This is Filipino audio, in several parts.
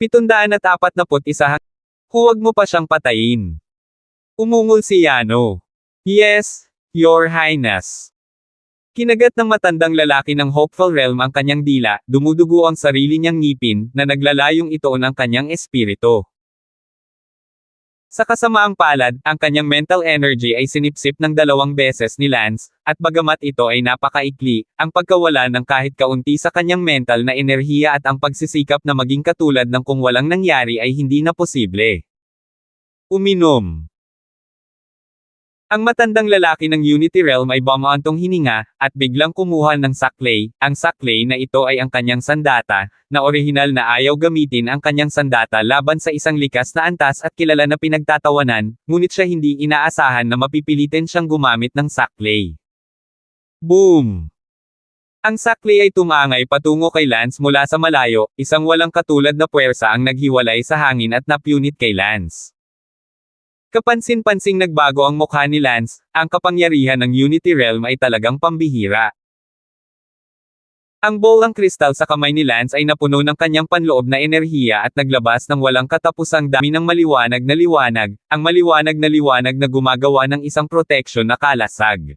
741. Huwag mo pa siyang patayin. Umungol si Yano. Yes, Your Highness. Kinagat ng matandang lalaki ng Hopeful Realm ang kanyang dila, dumudugo ang sarili niyang ngipin, na naglalayong itoon ang kanyang espiritu. Sa kasamaang palad, ang kanyang mental energy ay sinipsip ng 2 beses ni Lance, at bagamat ito ay napakaikli, ang pagkawala ng kahit kaunti sa kanyang mental na enerhiya at ang pagsisikap na maging katulad ng kung walang nangyari ay hindi na posible. Uminom. Ang matandang lalaki ng Unity Realm ay bumaantong hininga, at biglang kumuha ng saklay. Ang saklay na ito ay ang kanyang sandata, na orihinal na ayaw gamitin ang kanyang sandata laban sa isang likas na antas at kilala na pinagtatawanan, ngunit siya hindi inaasahan na mapipilitin siyang gumamit ng saklay. Boom! Ang saklay ay tumangay patungo kay Lance mula sa malayo, isang walang katulad na puwersa ang naghiwalay sa hangin at napunit kay Lance. Kapansin-pansing nagbago ang mukha ni Lance, ang kapangyarihan ng Unity Realm ay talagang pambihira. Ang bolang kristal sa kamay ni Lance ay napuno ng kanyang panloob na enerhiya at naglabas ng walang katapusang dami ng maliwanag na liwanag, ang maliwanag na liwanag na gumagawa ng isang proteksyon na kalasag.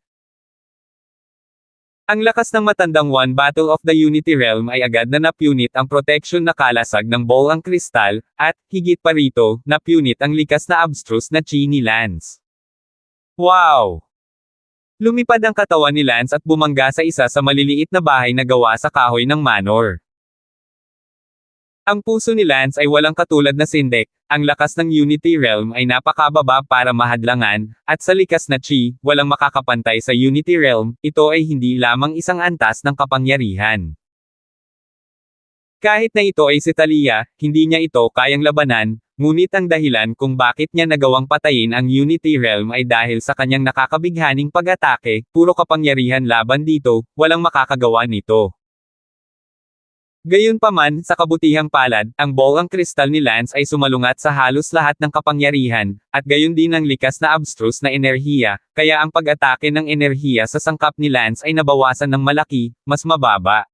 Ang lakas ng matandang One Battle of the Unity Realm ay agad na napunit ang proteksyon na kalasag ng bolang kristal, at, higit pa rito, napunit ang likas na abstruse na chi ni Lance. Wow! Lumipad ang katawan ni Lance at bumangga sa isa sa maliliit na bahay na gawa sa kahoy ng manor. Ang puso ni Lance ay walang katulad na sindek, ang lakas ng Unity Realm ay napakababa para mahadlangan, at sa likas na chi, walang makakapantay sa Unity Realm, ito ay hindi lamang isang antas ng kapangyarihan. Kahit na ito ay si Thalia, hindi niya ito kayang labanan, ngunit ang dahilan kung bakit niya nagawang patayin ang Unity Realm ay dahil sa kanyang nakakabighaning pag-atake, puro kapangyarihan laban dito, walang makakagawa nito. Gayunpaman, sa kabutihang palad, ang bolang kristal ni Lance ay sumalungat sa halos lahat ng kapangyarihan, at gayon din ang likas na abstruse na enerhiya, kaya ang pag-atake ng enerhiya sa sangkap ni Lance ay nabawasan ng malaki, mas mababa.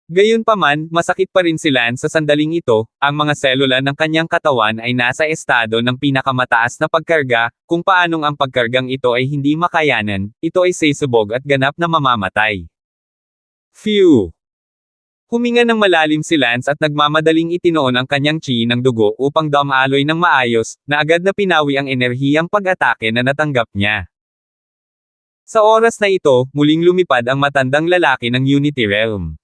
Gayunpaman, masakit pa rin si Lance sa sandaling ito, ang mga selula ng kanyang katawan ay nasa estado ng pinakamataas na pagkarga, kung paanong ang pagkargang ito ay hindi makayanan, ito ay sesubog at ganap na mamamatay. Phew! Huminga ng malalim si Lance at nagmamadaling itinoon ang kanyang chi ng dugo upang damaloy ng maayos, na agad na pinawi ang enerhiyang pag-atake na natanggap niya. Sa oras na ito, muling lumipad ang matandang lalaki ng Unity Realm.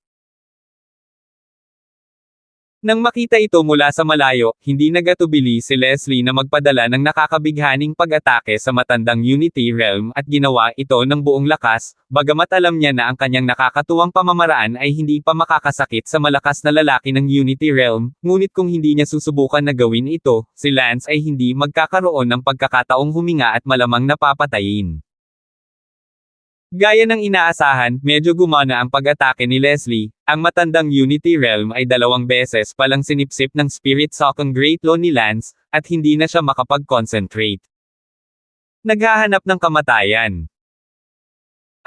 Nang makita ito mula sa malayo, hindi nagatubili si Leslie na magpadala ng nakakabighaning pag-atake sa matandang Unity Realm at ginawa ito ng buong lakas, bagamat alam niya na ang kanyang nakakatuwang pamamaraan ay hindi pa makakasakit sa malakas na lalaki ng Unity Realm, ngunit kung hindi niya susubukan na gawin ito, si Lance ay hindi magkakaroon ng pagkakataong huminga at malamang napapatayin. Gaya ng inaasahan, medyo gumana ang pag-atake ni Leslie. Ang matandang Unity Realm ay 2 beses palang sinipsip ng Spirit Sokong Great Law ni Lance, at hindi na siya makapag-concentrate. Naghahanap ng kamatayan.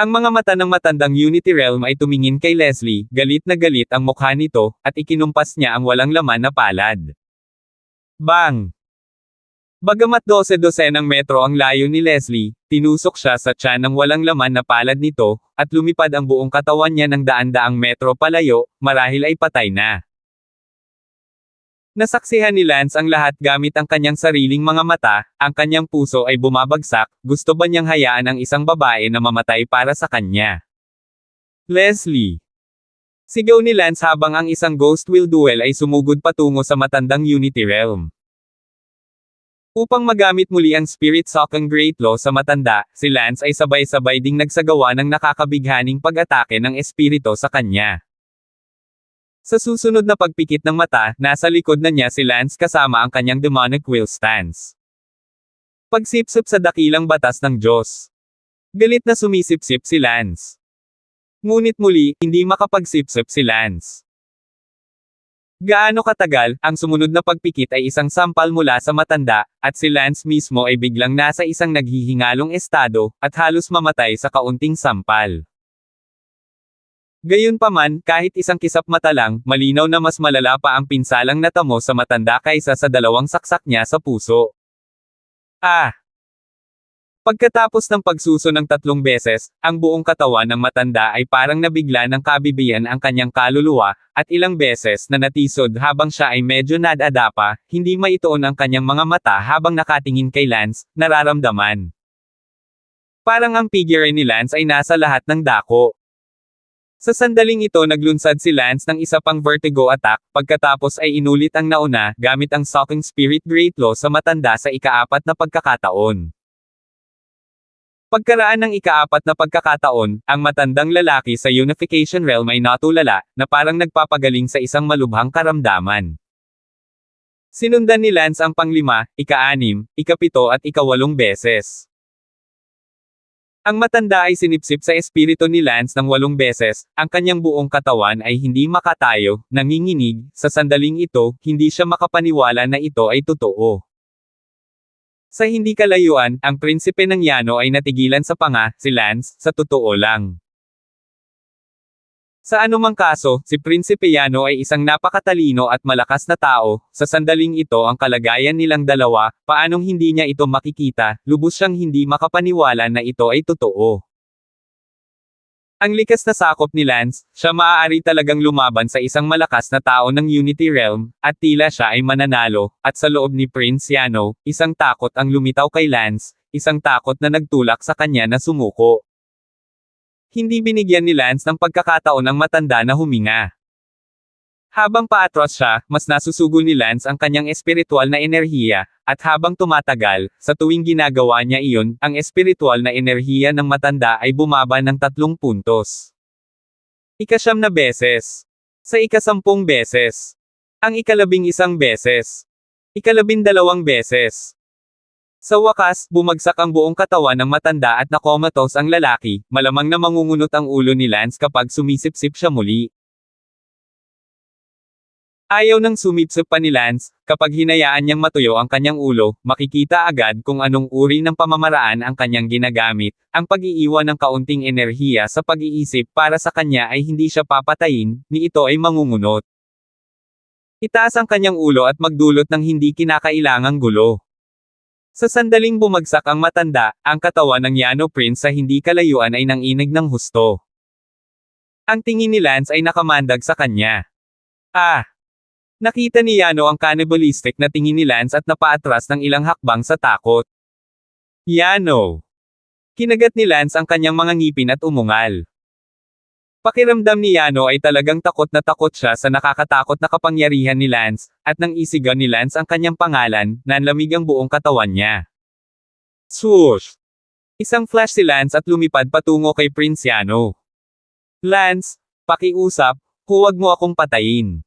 Ang mga mata ng matandang Unity Realm ay tumingin kay Leslie, galit na galit ang mukha nito, at ikinumpas niya ang walang laman na palad. Bang! Bagamat 12-dosenang metro ang layo ni Leslie, tinusok siya sa tiyan ng walang laman na palad nito, at lumipad ang buong katawan niya ng daan-daang metro palayo, marahil ay patay na. Nasaksihan ni Lance ang lahat gamit ang kanyang sariling mga mata, ang kanyang puso ay bumabagsak, gusto ba niyang hayaan ang isang babae na mamatay para sa kanya? Leslie! Sigaw ni Lance habang ang isang Ghost Will Duel ay sumugod patungo sa matandang Unity Realm. Upang magamit muli ang Spirit Sokong Great Law sa matanda, si Lance ay sabay-sabay ding nagsagawa ng nakakabighaning pag-atake ng espiritu sa kanya. Sa susunod na pagpikit ng mata, nasa likod na niya si Lance kasama ang kanyang demonic will stance. Pagsipsip sa dakilang batas ng Diyos. Galit na sumisipsip si Lance. Ngunit muli, hindi makapagsipsip si Lance. Gaano katagal, ang sumunod na pagpikit ay isang sampal mula sa matanda, at si Lance mismo ay biglang nasa isang naghihingalong estado, at halos mamatay sa kaunting sampal. Gayunpaman, kahit isang kisap mata lang, malinaw na mas malala pa ang pinsalang natamo sa matanda kaysa sa dalawang saksak niya sa puso. Ah! Pagkatapos ng pagsuso ng 3 beses, ang buong katawan ng matanda ay parang nabigla ng kabibiyan ang kanyang kaluluwa, at ilang beses na natisod habang siya ay medyo nadadapa, hindi maituon ang kanyang mga mata habang nakatingin kay Lance, nararamdaman. Parang ang figure ni Lance ay nasa lahat ng dako. Sa sandaling ito naglunsad si Lance ng isa pang vertigo attack, pagkatapos ay inulit ang nauna, gamit ang Sucking Spirit Great Law sa matanda sa ika-4 na pagkakataon. Pagkaraan ng ika-4 na pagkakataon, ang matandang lalaki sa Unification Realm ay natulala, na parang nagpapagaling sa isang malubhang karamdaman. Sinundan ni Lance ang pang-5, ika-6, ika-7 at ika-8 beses. Ang matanda ay sinipsip sa espiritu ni Lance ng 8 beses, ang kanyang buong katawan ay hindi makatayo, nanginginig, sa sandaling ito, hindi siya makapaniwala na ito ay totoo. Sa hindi kalayuan, ang prinsipe ng Yano ay natigilan sa panga, si Lance, sa totoo lang. Sa anumang kaso, si Prinsipe Yano ay isang napakatalino at malakas na tao, sa sandaling ito ang kalagayan nilang dalawa, paanong hindi niya ito makikita, lubos siyang hindi makapaniwala na ito ay totoo. Ang likas na sakop ni Lance, siya maaari talagang lumaban sa isang malakas na tao ng Unity Realm, at tila siya ay mananalo, at sa loob ni Prince Yano, isang takot ang lumitaw kay Lance, isang takot na nagtulak sa kanya na sumuko. Hindi binigyan ni Lance ng pagkakataon ang matanda na huminga. Habang paatras siya, mas nasusugol ni Lance ang kanyang espiritual na enerhiya, at habang tumatagal, sa tuwing ginagawa niya iyon, ang espiritual na enerhiya ng matanda ay bumaba ng 3 puntos. Ika-9 na beses. Sa ika-10 beses. Ang ika-11 beses. Ika-12 beses. Sa wakas, bumagsak ang buong katawan ng matanda at nakomatos ang lalaki, malamang na mangungunot ang ulo ni Lance kapag sumisipsip siya muli. Ayaw nang sumipsip pa ni Lance, kapag hinayaan niyang matuyo ang kanyang ulo, makikita agad kung anong uri ng pamamaraan ang kanyang ginagamit, ang pag-iiwan ng kaunting enerhiya sa pag-iisip para sa kanya ay hindi siya papatayin, ni ito ay mangungunot. Itaas ang kanyang ulo at magdulot ng hindi kinakailangang gulo. Sa sandaling bumagsak ang matanda, ang katawan ng Yano Prince sa hindi kalayuan ay nanginig ng husto. Ang tingin ni Lance ay nakamandag sa kanya. Ah! Nakita ni Yano ang cannibalistic na tingin ni Lance at napaatras ng ilang hakbang sa takot. Yano! Kinagat ni Lance ang kanyang mga ngipin at umungal. Pakiramdam ni Yano ay talagang takot na takot siya sa nakakatakot na kapangyarihan ni Lance, at nang isigaw ni Lance ang kanyang pangalan, nanlamig ang buong katawan niya. Swoosh! Isang flash si Lance at lumipad patungo kay Prince Yano. Lance, pakiusap, huwag mo akong patayin.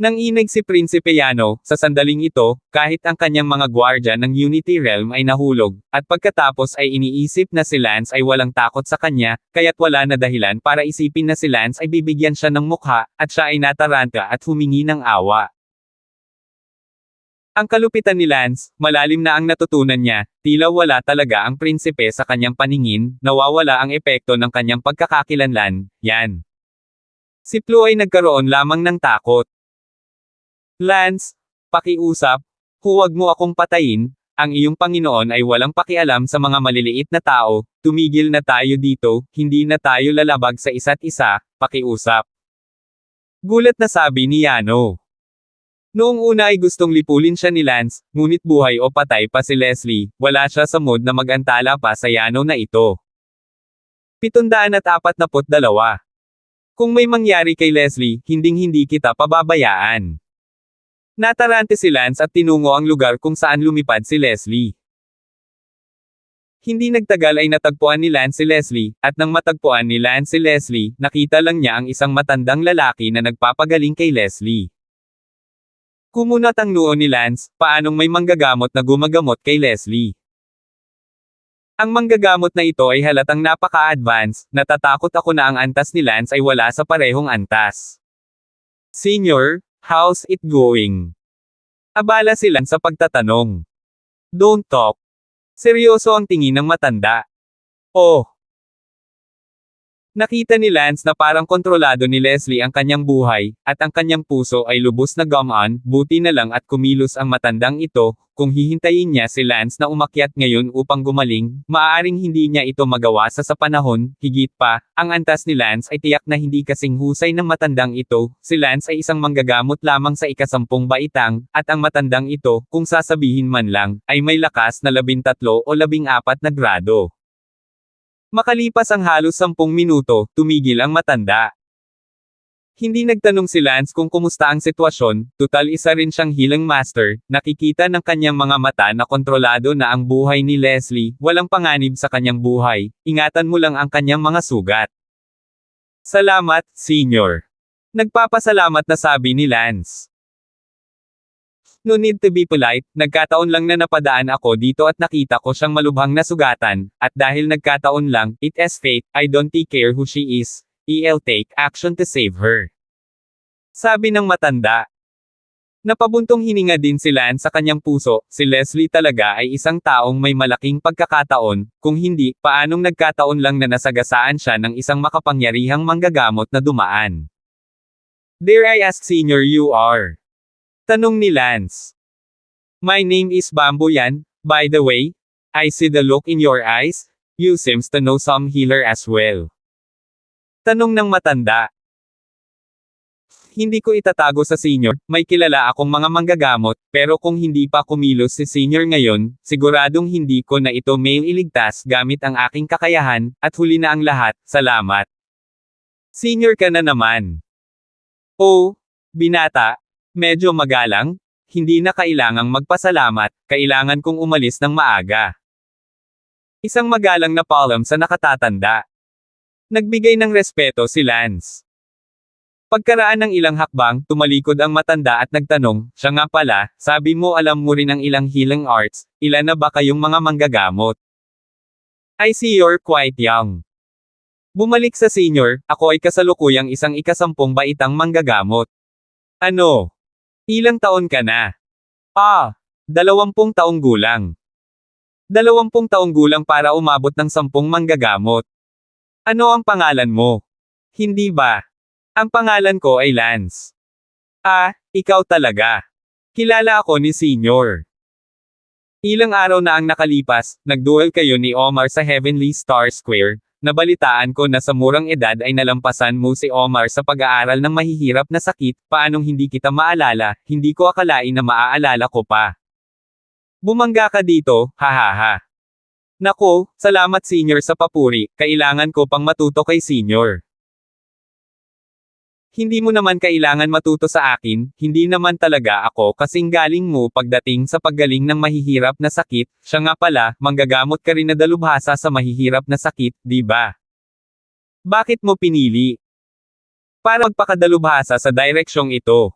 Nang inig si Prinsipe Yano, sa sandaling ito, kahit ang kanyang mga gwardya ng Unity Realm ay nahulog, at pagkatapos ay iniisip na si Lance ay walang takot sa kanya, kaya't wala na dahilan para isipin na si Lance ay bibigyan siya ng mukha, at siya ay nataranta at humingi ng awa. Ang kalupitan ni Lance, malalim na ang natutunan niya, tila wala talaga ang prinsipe sa kanyang paningin, nawawala ang epekto ng kanyang pagkakakilanlan, yan. Si Flo ay nagkaroon lamang ng takot. Lance, pakiusap, huwag mo akong patayin, ang iyong Panginoon ay walang pakialam sa mga maliliit na tao, tumigil na tayo dito, hindi na tayo lalabag sa isa't isa, pakiusap. Gulat na sabi ni Yano. Noong una ay gustong lipulin siya ni Lance, ngunit buhay o patay pa si Leslie, wala siya sa mood na mag-antala pa sa Yano na ito. 742. Kung may mangyari kay Leslie, hinding-hindi kita pababayaan. Natarante si Lance at tinungo ang lugar kung saan lumipad si Leslie. Hindi nagtagal ay natagpuan ni Lance si Leslie, at nang matagpuan ni Lance si Leslie, nakita lang niya ang isang matandang lalaki na nagpapagaling kay Leslie. Kumunat ang noo ni Lance, paanong may manggagamot na gumagamot kay Leslie. Ang manggagamot na ito ay halatang napaka-advance, natatakot ako na ang antas ni Lance ay wala sa parehong antas. Senior, how's it going? Abala si Lance sa pagtatanong. Don't talk. Seryoso ang tingin ng matanda. Oh. Nakita ni Lance na parang kontrolado ni Leslie ang kanyang buhay, at ang kanyang puso ay lubos na gumaan, buti na lang at kumilos ang matandang ito, kung hihintayin niya si Lance na umakyat ngayon upang gumaling, maaaring hindi niya ito magawa sa panahon, higit pa, ang antas ni Lance ay tiyak na hindi kasing husay ng matandang ito, si Lance ay isang manggagamot lamang sa ika-10 baitang, at ang matandang ito, kung sasabihin man lang, ay may lakas na 13 o 14 na grado. Makalipas ang halos 10 minuto, tumigil ang matanda. Hindi nagtanong si Lance kung kumusta ang sitwasyon, tutal isa rin siyang healing master, nakikita ng kanyang mga mata na kontrolado na ang buhay ni Leslie, walang panganib sa kanyang buhay, ingatan mo lang ang kanyang mga sugat. Salamat, Senior. Nagpapasalamat na sabi ni Lance. No need to be polite, nagkataon lang na napadaan ako dito at nakita ko siyang malubhang nasugatan, at dahil nagkataon lang, it is fate, I don't care who she is, I'll take action to save her. Sabi ng matanda. Napabuntong hininga din si Lance sa kanyang puso, si Leslie talaga ay isang taong may malaking pagkakataon, kung hindi, paanong nagkataon lang na nasagasaan siya ng isang makapangyarihang manggagamot na dumaan. Dare I ask Senior you are? Tanong ni Lance. My name is Bamboo Yan, by the way. I see the look in your eyes, you seems to know some healer as well. Tanong ng matanda. Hindi ko itatago sa senior, may kilala akong mga manggagamot, pero kung hindi pa kumilos si senior ngayon, siguradong hindi ko na ito may iligtas gamit ang aking kakayahan, at huli na ang lahat, salamat. Senior ka na naman. Oh, binata. Medyo magalang, hindi na kailangang magpasalamat, kailangan kong umalis ng maaga. Isang magalang na palm sa nakatatanda. Nagbigay ng respeto si Lance. Pagkaraan ng ilang hakbang, tumalikod ang matanda at nagtanong, siya nga pala, sabi mo alam mo rin ang ilang healing arts, ilan na ba kayong mga manggagamot? I see you're quite young. Bumalik sa senior, ako ay kasalukuyang isang ika-10 baitang manggagamot. Ano? Ilang taon ka na? 20 taong gulang. 20 taong gulang para umabot ng 10 manggagamot. Ano ang pangalan mo? Hindi ba? Ang pangalan ko ay Lance. Ikaw talaga. Kilala ako ni Senior. Ilang araw na ang nakalipas, nagduel kayo ni Omar sa Heavenly Star Square. Nabalitaan ko na sa murang edad ay nalampasan mo si Omar sa pag-aaral ng mahihirap na sakit, paanong hindi kita maalala, hindi ko akalain na maaalala ko pa. Bumangga ka dito, hahaha. Nako, salamat Senior sa papuri, kailangan ko pang matuto kay Senior. Hindi mo naman kailangan matuto sa akin, hindi naman talaga ako kasing galing mo pagdating sa paggaling ng mahihirap na sakit, siya nga pala, manggagamot ka rin na dalubhasa sa mahihirap na sakit, di ba? Bakit mo pinili? Para magpakadalubhasa sa direksyong ito.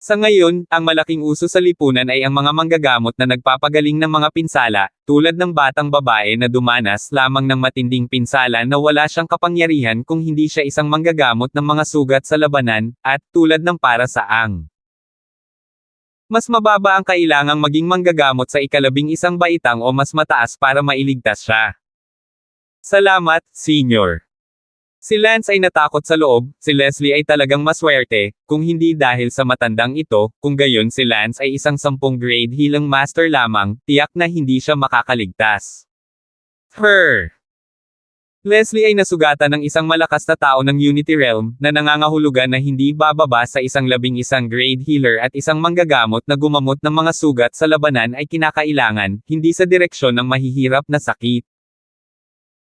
Sa ngayon, ang malaking uso sa lipunan ay ang mga manggagamot na nagpapagaling ng mga pinsala, tulad ng batang babae na dumanas lamang ng matinding pinsala na wala siyang kapangyarihan kung hindi siya isang manggagamot ng mga sugat sa labanan, at tulad ng para saang. Mas mababa ang kailangang maging manggagamot sa ika-11 baitang o mas mataas para mailigtas siya. Salamat, Senior. Si Lance ay natakot sa loob, si Leslie ay talagang maswerte, kung hindi dahil sa matandang ito, kung gayon si Lance ay isang 10 grade healing master lamang, tiyak na hindi siya makakaligtas. Leslie ay nasugatan ng isang malakas na tao ng Unity Realm, na nangangahulugan na hindi bababa sa isang 11 grade healer at isang manggagamot na gumamot ng mga sugat sa labanan ay kinakailangan, hindi sa direksyon ng mahihirap na sakit.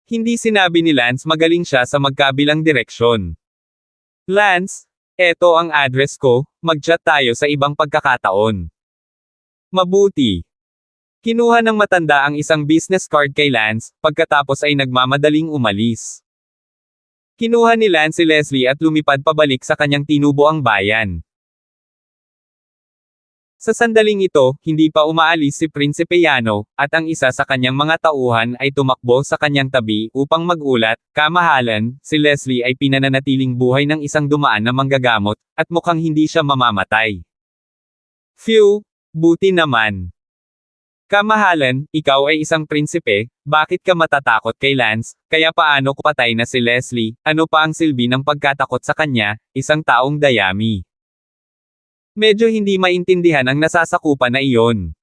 Hindi sinabi ni Lance magaling siya sa magkabilang direksyon. Lance, eto ang address ko, mag-chat tayo sa ibang pagkakataon. Mabuti. Kinuha ng matanda ang isang business card kay Lance, pagkatapos ay nagmamadaling umalis. Kinuha ni Lance si Leslie at lumipad pabalik sa kanyang tinubuang bayan. Sa sandaling ito, hindi pa umaalis si Prinsipe Yano, at ang isa sa kanyang mga tauhan ay tumakbo sa kanyang tabi upang magulat, kamahalan, si Leslie ay pinananatiling buhay ng isang dumaan na manggagamot, at mukhang hindi siya mamamatay. Phew, buti naman. Kamahalan, ikaw ay isang prinsipe, bakit ka matatakot kay Lance, kaya paano kung patay na si Leslie, ano pa ang silbi ng pagkatakot sa kanya, isang taong dayami. Medyo hindi maintindihan ang nasasakupan na iyon.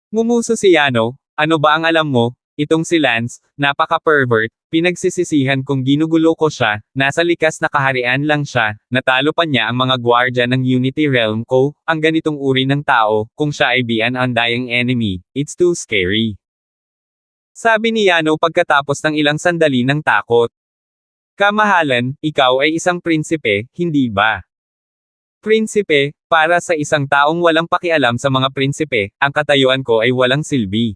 Ngumuso si Yano, ano ba ang alam mo, itong si Lance, napaka-pervert, pinagsisisihan kong ginugulo ko siya, nasa likas na kaharian lang siya, natalo pa niya ang mga gwardya ng Unity Realm ko, ang ganitong uri ng tao, kung siya ay be an undying enemy, it's too scary. Sabi ni Yano pagkatapos ng ilang sandali ng takot. Kamahalan, ikaw ay isang prinsipe, hindi ba? Prinsipe, para sa isang taong walang pakialam sa mga prinsipe, ang katayuan ko ay walang silbi.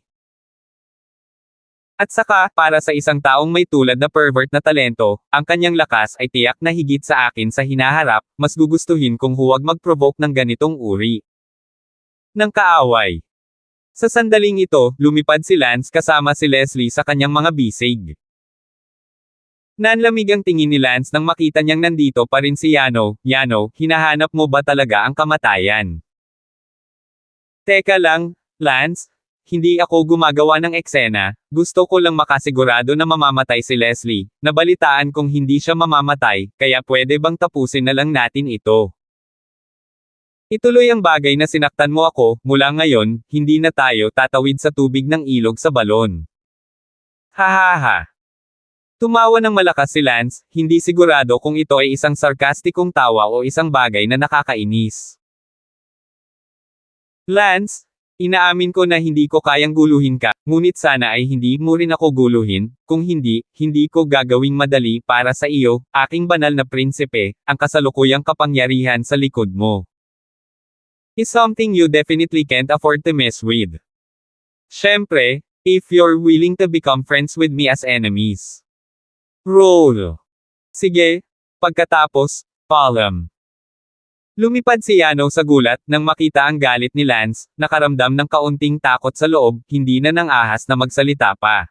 At saka, para sa isang taong may tulad na pervert na talento, ang kanyang lakas ay tiyak na higit sa akin sa hinaharap, mas gugustuhin kong huwag mag-provoke ng ganitong uri ng kaaway. Sa sandaling ito, lumipad si Lance kasama si Leslie sa kanyang mga bisig. Nanlamig ang tingin ni Lance nang makita niyang nandito pa rin si Yano. Yano, hinahanap mo ba talaga ang kamatayan? Teka lang, Lance, hindi ako gumagawa ng eksena, gusto ko lang makasigurado na mamamatay si Leslie, nabalitaan kong hindi siya mamamatay, kaya pwede bang tapusin na lang natin ito? Ituloy ang bagay na sinaktan mo ako, mula ngayon, hindi na tayo tatawid sa tubig ng ilog sa balon. Hahaha. Tumawa ng malakas si Lance, hindi sigurado kung ito ay isang sarkastikong tawa o isang bagay na nakakainis. Lance, inaamin ko na hindi ko kayang guluhin ka, ngunit sana ay hindi mo rin ako guluhin, kung hindi, hindi ko gagawing madali para sa iyo, aking banal na prinsipe, ang kasalukuyang kapangyarihan sa likod mo. Is something you definitely can't afford to mess with. Syempre, if you're willing to become friends with me as enemies. Roll. Sige. Pagkatapos, paalam. Lumipad si Yano sa gulat nang makita ang galit ni Lance, nakaramdam ng kaunting takot sa loob, hindi na nang ahas na magsalita pa.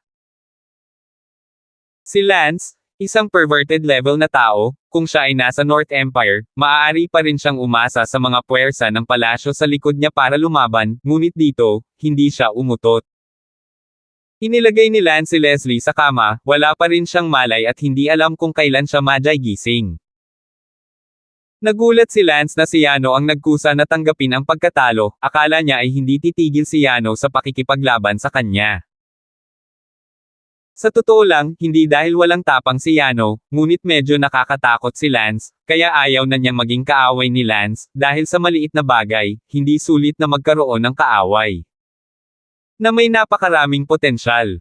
Si Lance, isang perverted level na tao, kung siya ay nasa North Empire, maaari pa rin siyang umasa sa mga puwersa ng palasyo sa likod niya para lumaban, ngunit dito, hindi siya umutot. Inilagay ni Lance si Leslie sa kama, wala pa rin siyang malay at hindi alam kung kailan siya magigising. Nagulat si Lance na si Yano ang nagkusa na tanggapin ang pagkatalo, akala niya ay hindi titigil si Yano sa pakikipaglaban sa kanya. Sa totoo lang, hindi dahil walang tapang si Yano, ngunit medyo nakakatakot si Lance, kaya ayaw na niyang maging kaaway ni Lance, dahil sa maliit na bagay, hindi sulit na magkaroon ng kaaway na may napakaraming potensyal.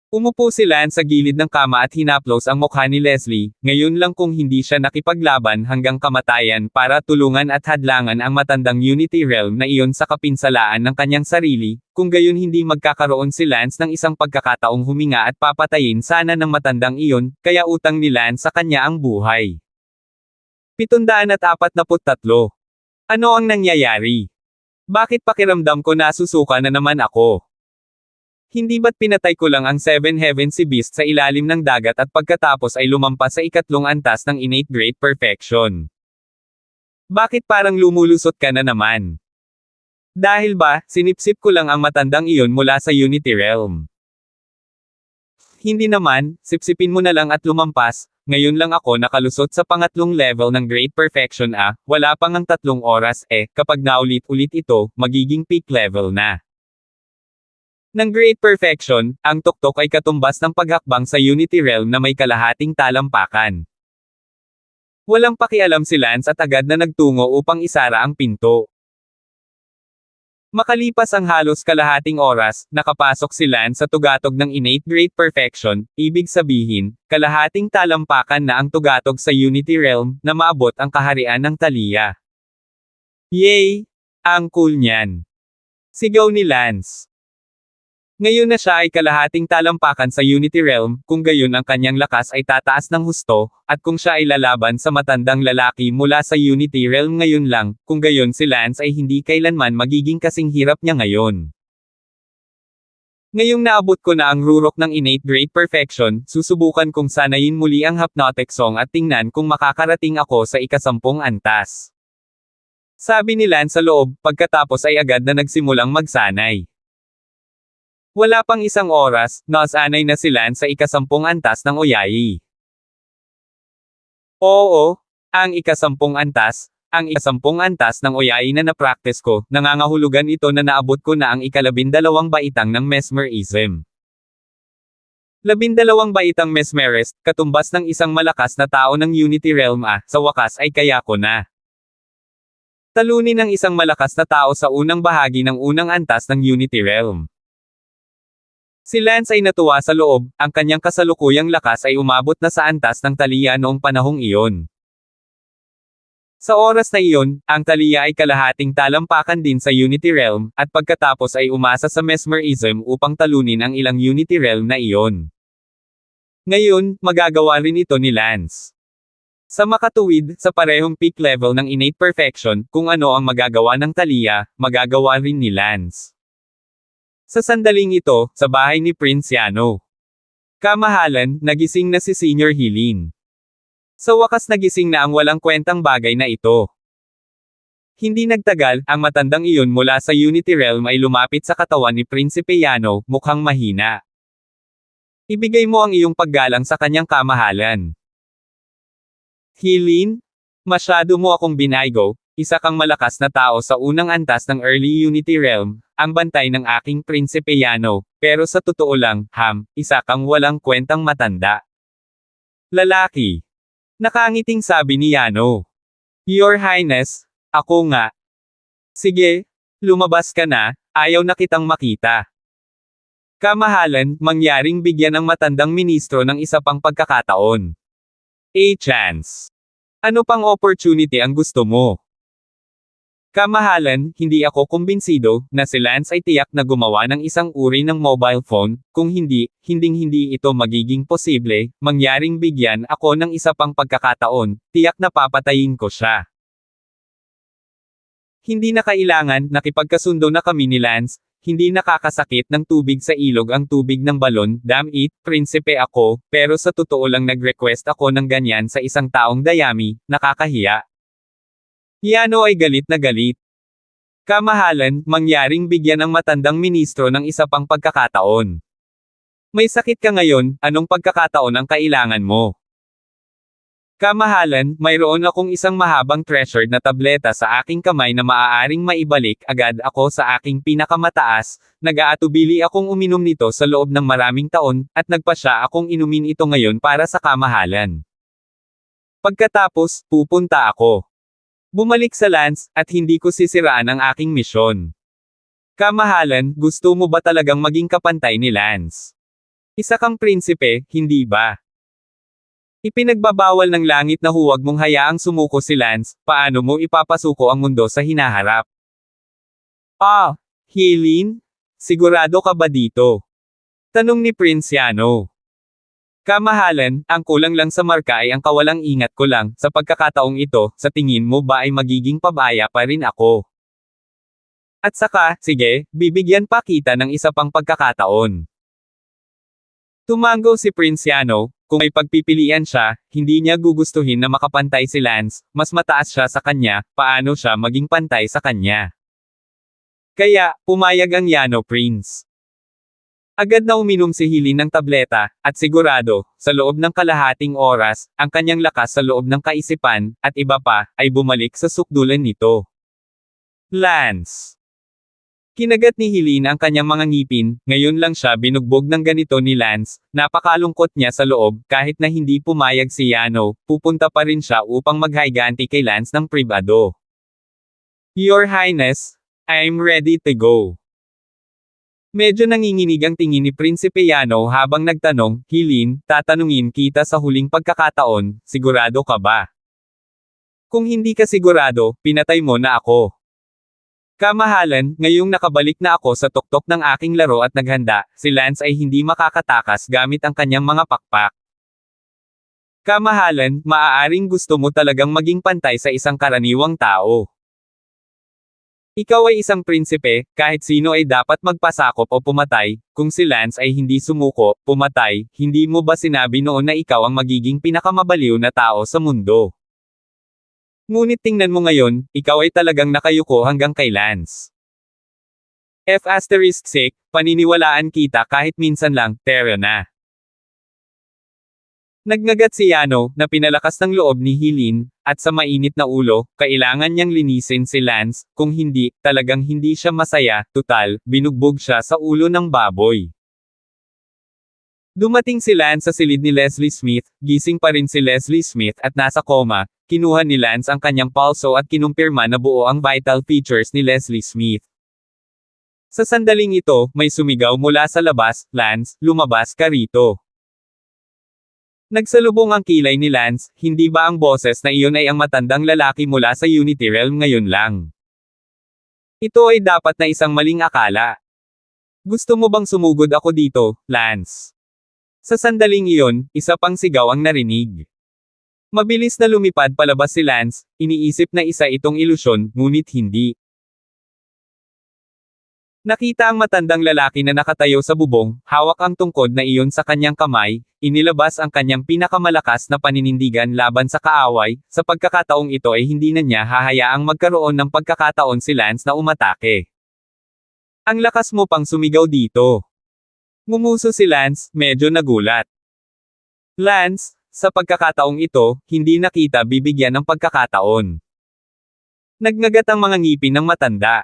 Umupo si Lance sa gilid ng kama at hinaplos ang mukha ni Leslie, ngayon lang kung hindi siya nakipaglaban hanggang kamatayan para tulungan at hadlangan ang matandang Unity Realm na iyon sa kapinsalaan ng kanyang sarili, kung gayon hindi magkakaroon si Lance ng isang pagkakataong huminga at papatayin sana ng matandang iyon, kaya utang ni Lance sa kanya ang buhay. 743. Ano ang nangyayari? Bakit pakiramdam ko nasusuka na naman ako? Hindi ba't pinatay ko lang ang Seven Heaven Sea Beast sa ilalim ng dagat at pagkatapos ay lumampas sa ikatlong antas ng innate great perfection? Bakit parang lumulusot ka na naman? Dahil ba, sinipsip ko lang ang matandang iyon mula sa Unity Realm? Hindi naman, sipsipin mo na lang at lumampas, ngayon lang ako nakalusot sa pangatlong level ng Great Perfection wala pang ang 3 oras kapag naulit-ulit ito, magiging peak level na. Ng Great Perfection, ang tuktok ay katumbas ng paghakbang sa Unity Realm na may kalahating talampakan. Walang pakialam si Lance at agad na nagtungo upang isara ang pinto. Makalipas ang halos kalahating oras, nakapasok si Lance sa tugatog ng innate great perfection, ibig sabihin, kalahating talampakan na ang tugatog sa Unity Realm, na maabot ang kaharian ng Thalia. Yay! Ang cool niyan! Sigaw ni Lance. Ngayon na siya ay kalahating talampakan sa Unity Realm, kung gayon ang kanyang lakas ay tataas ng husto, at kung siya ay lalaban sa matandang lalaki mula sa Unity Realm ngayon lang, kung gayon si Lance ay hindi kailanman magiging kasing hirap niya ngayon. Ngayong naabot ko na ang rurok ng innate great perfection, susubukan kong sanayin muli ang hypnotic song at tingnan kung makakarating ako sa ika-10 antas. Sabi ni Lance sa loob, pagkatapos ay agad na nagsimulang magsanay. Wala pang isang oras, nasanay na si Lance sa ika-10 antas ng Oyayi. Oo, ang ika-10 antas, ang ika-10 antas ng Oyayi na na-practice ko, nangangahulugan ito na naabot ko na ang ika-12 baitang ng mesmerism. 12 baitang mesmerist, katumbas ng isang malakas na tao ng Unity Realm sa wakas ay kaya ko na. Talunin ng isang malakas na tao sa unang bahagi ng unang antas ng Unity Realm. Si Lance ay natuwa sa loob, ang kanyang kasalukuyang lakas ay umabot na sa antas ng Thalia noong panahong iyon. Sa oras na iyon, ang Thalia ay kalahating talampakan din sa Unity Realm, at pagkatapos ay umasa sa mesmerism upang talunin ang ilang Unity Realm na iyon. Ngayon, magagawa rin ito ni Lance. Sa makatuwid, sa parehong peak level ng innate perfection, kung ano ang magagawa ng Thalia, magagawa rin ni Lance. Sa sandaling ito, sa bahay ni Prince Yano. Kamahalan, nagising na si Senior Hilin. Sa wakas nagising na ang walang kwentang bagay na ito. Hindi nagtagal, ang matandang iyon mula sa Unity Realm ay lumapit sa katawan ni Prinsipe Yano, mukhang mahina. Ibigay mo ang iyong paggalang sa kanyang kamahalan. Hilin? Masyado mo akong binaygo, isa kang malakas na tao sa unang antas ng early Unity Realm, ang bantay ng aking Prinsipe Yano, pero sa totoo lang, isa kang walang kwentang matanda. Lalaki. Nakangiting sabi ni Yano. Your Highness, ako nga. Sige, lumabas ka na, ayaw na kitang makita. Kamahalan, mangyaring bigyan ng matandang ministro ng isa pang pagkakataon. A chance. Ano pang opportunity ang gusto mo? Kamahalan, hindi ako kumbinsido na si Lance ay tiyak na gumawa ng isang uri ng mobile phone, kung hindi, hinding-hindi ito magiging posible, mangyaring bigyan ako ng isa pang pagkakataon, tiyak na papatayin ko siya. Hindi na kailangan, nakipagkasundo na kami ni Lance, hindi nakakasakit ng tubig sa ilog ang tubig ng balon, damn it, prinsipe ako, pero sa totoo lang nag-request ako ng ganyan sa isang taong dayami, nakakahiya. Yano ay galit na galit. Kamahalan, mangyaring bigyan ng matandang ministro ng isa pang pagkakataon. May sakit ka ngayon, anong pagkakataon ang kailangan mo? Kamahalan, mayroon akong isang mahabang treasured na tableta sa aking kamay na maaaring maibalik agad ako sa aking pinakamataas, nag-aatubili akong uminom nito sa loob ng maraming taon, at nagpasya akong inumin ito ngayon para sa kamahalan. Pagkatapos, pupunta ako. Bumalik sa Lance, at hindi ko sisiraan ang aking misyon. Kamahalan, gusto mo ba talagang maging kapantay ni Lance? Isa kang prinsipe, hindi ba? Ipinagbabawal ng langit na huwag mong hayaang sumuko si Lance, paano mo ipapasuko ang mundo sa hinaharap? Hilin? Sigurado ka ba dito? Tanong ni Prince Yano. Kamahalan, ang kulang lang sa marka ay ang kawalang ingat ko lang, sa pagkakataong ito, sa tingin mo ba ay magiging pabaya pa rin ako? At saka, sige, bibigyan pa kita ng isa pang pagkakataon. Tumango si Prince Yano, kung may pagpipilian siya, hindi niya gugustuhin na makapantay si Lance, mas mataas siya sa kanya, paano siya maging pantay sa kanya? Kaya, pumayag ang Yano Prince. Agad na uminom si Hilin ng tableta, at sigurado, sa loob ng kalahating oras, ang kanyang lakas sa loob ng kaisipan, at iba pa, ay bumalik sa sukdulan nito. Lance. Kinagat ni Hilin ang kanyang mga ngipin, ngayon lang siya binugbog ng ganito ni Lance, napakalungkot niya sa loob, kahit na hindi pumayag si Yano, pupunta pa rin siya upang maghayganti kay Lance ng pribado. Your Highness, I'm ready to go. Medyo nanginginig ang tingin ni Prinsipe Yano habang nagtanong, Hilin, tatanungin kita sa huling pagkakataon, sigurado ka ba? Kung hindi ka sigurado, pinatay mo na ako. Kamahalan, ngayong nakabalik na ako sa tuktok ng aking laro at naghanda, si Lance ay hindi makakatakas gamit ang kanyang mga pakpak. Kamahalan, maaaring gusto mo talagang maging pantay sa isang karaniwang tao. Ikaw ay isang prinsipe, kahit sino ay dapat magpasakop o pumatay, kung si Lance ay hindi sumuko, pumatay, hindi mo ba sinabi noon na ikaw ang magiging pinakamabaliw na tao sa mundo? Ngunit tingnan mo ngayon, ikaw ay talagang nakayuko hanggang kay Lance. F***, paniniwalaan kita kahit minsan lang, Terra na. Nagngagat si Yano, na pinalakas ng loob ni Hilin, at sa mainit na ulo, kailangan niyang linisin si Lance, kung hindi, talagang hindi siya masaya, tutal, binugbog siya sa ulo ng baboy. Dumating si Lance sa silid ni Leslie Smith, gising pa rin si Leslie Smith at nasa coma, kinuha ni Lance ang kanyang pulso at kinumpirma na buo ang vital features ni Leslie Smith. Sa sandaling ito, may sumigaw mula sa labas, Lance, lumabas ka rito. Nagsalubong ang kilay ni Lance, hindi ba ang boses na iyon ay ang matandang lalaki mula sa Unity Realm ngayon lang? Ito ay dapat na isang maling akala. Gusto mo bang sumugod ako dito, Lance? Sa sandaling iyon, isa pang sigaw ang narinig. Mabilis na lumipad palabas si Lance, iniisip na isa itong ilusyon, ngunit hindi. Nakita ang matandang lalaki na nakatayo sa bubong, hawak ang tungkod na iyon sa kanyang kamay, inilabas ang kanyang pinakamalakas na paninindigan laban sa kaaway, sa pagkakataong ito ay hindi na niya hahayaang magkaroon ng pagkakataon si Lance na umatake. Ang lakas mo pang sumigaw dito. Ngumuso si Lance, medyo nagulat. Lance, sa pagkakataong ito, hindi na kita bibigyan ng pagkakataon. Nagngagat ang mga ngipin ng matanda.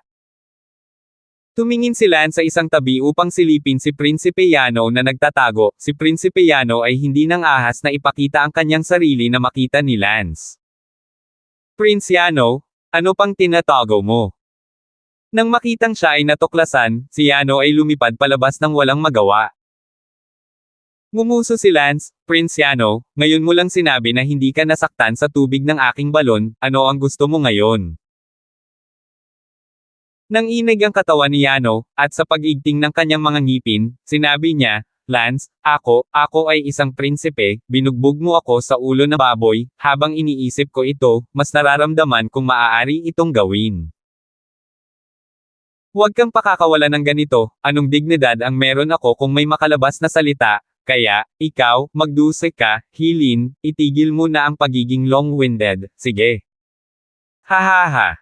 Tumingin si Lance sa isang tabi upang silipin si Prinsipe Yano na nagtatago. Si Prinsipe Yano ay hindi nang ahas na ipakita ang kanyang sarili na makita ni Lance. Prince Yano, ano pang tinatago mo? Nang makitang siya ay natuklasan, si Yano ay lumipad palabas ng walang magawa. Ngumuso si Lance, Prince Yano, ngayon mo lang sinabi na hindi ka nasaktan sa tubig ng aking balon, ano ang gusto mo ngayon? Nang inig ang katawan ni Yano, at sa pag-igting ng kanyang mga ngipin, sinabi niya, Lance, ako ay isang prinsipe, binugbog mo ako sa ulo ng baboy, habang iniisip ko ito, mas nararamdaman kung maaari itong gawin. Huwag kang pakakawala ng ganito, anong dignidad ang meron ako kung may makalabas na salita, kaya, ikaw, magdusek ka, Hilin, itigil mo na ang pagiging long-winded, sige. Hahaha.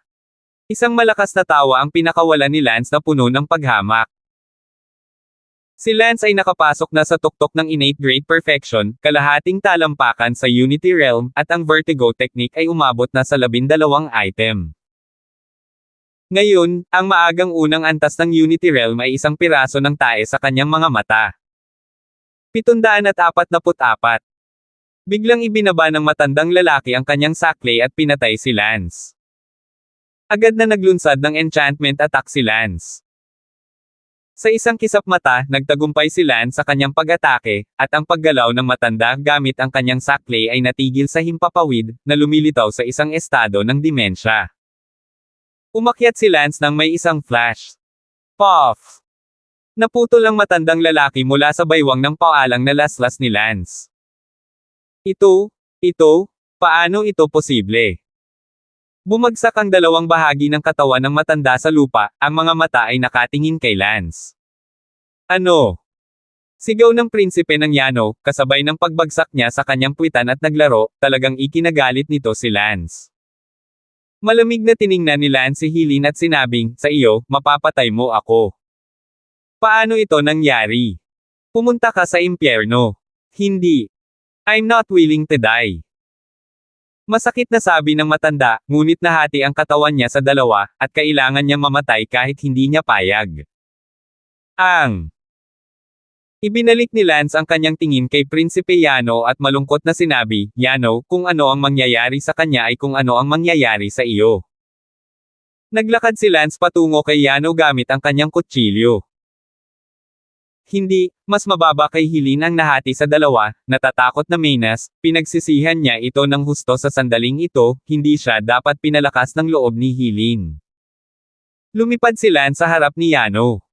Isang malakas na tawa ang pinakawalan ni Lance na puno ng paghamak. Si Lance ay nakapasok na sa tuktok ng innate great perfection, kalahating talampakan sa Unity Realm, at ang vertigo technique ay umabot na sa 12 item. Ngayon, ang maagang unang antas ng Unity Realm ay isang piraso ng tae sa kanyang mga mata. 744. Biglang ibinaba ng matandang lalaki ang kanyang saklay at pinatay si Lance. Agad na naglunsad ng enchantment attack si Lance. Sa isang kisap mata, nagtagumpay si Lance sa kanyang pag-atake, at ang paggalaw ng matanda gamit ang kanyang saklay ay natigil sa himpapawid, na lumilitaw sa isang estado ng dimensya. Umakyat si Lance nang may isang flash. Puff! Naputol ang matandang lalaki mula sa baywang ng paalang na laslas ni Lance. Ito, paano ito posible? Bumagsak ang dalawang bahagi ng katawan ng matanda sa lupa, ang mga mata ay nakatingin kay Lance. Ano? Sigaw ng prinsipe ng Yano, kasabay ng pagbagsak niya sa kanyang puwitan at naglaro, talagang ikinagalit nito si Lance. Malamig na tiningnan ni Lance si Hilin at sinabing, sa iyo, mapapatay mo ako. Paano ito nangyari? Pumunta ka sa impyerno. Hindi. I'm not willing to die. Masakit na sabi ng matanda, ngunit nahati ang katawan niya sa dalawa, at kailangan niyang mamatay kahit hindi niya payag. Ibinalik ni Lance ang kanyang tingin kay Prinsipe Yano at malungkot na sinabi, Yano, kung ano ang mangyayari sa kanya ay kung ano ang mangyayari sa iyo. Naglakad si Lance patungo kay Yano gamit ang kanyang kutsilyo. Hindi, mas mababa kay Hilin ang nahati sa dalawa, natatakot na Menas, pinagsisihan niya ito ng husto sa sandaling ito, hindi siya dapat pinalakas ng loob ni Hilin. Lumipad si Lance sa harap ni Yano.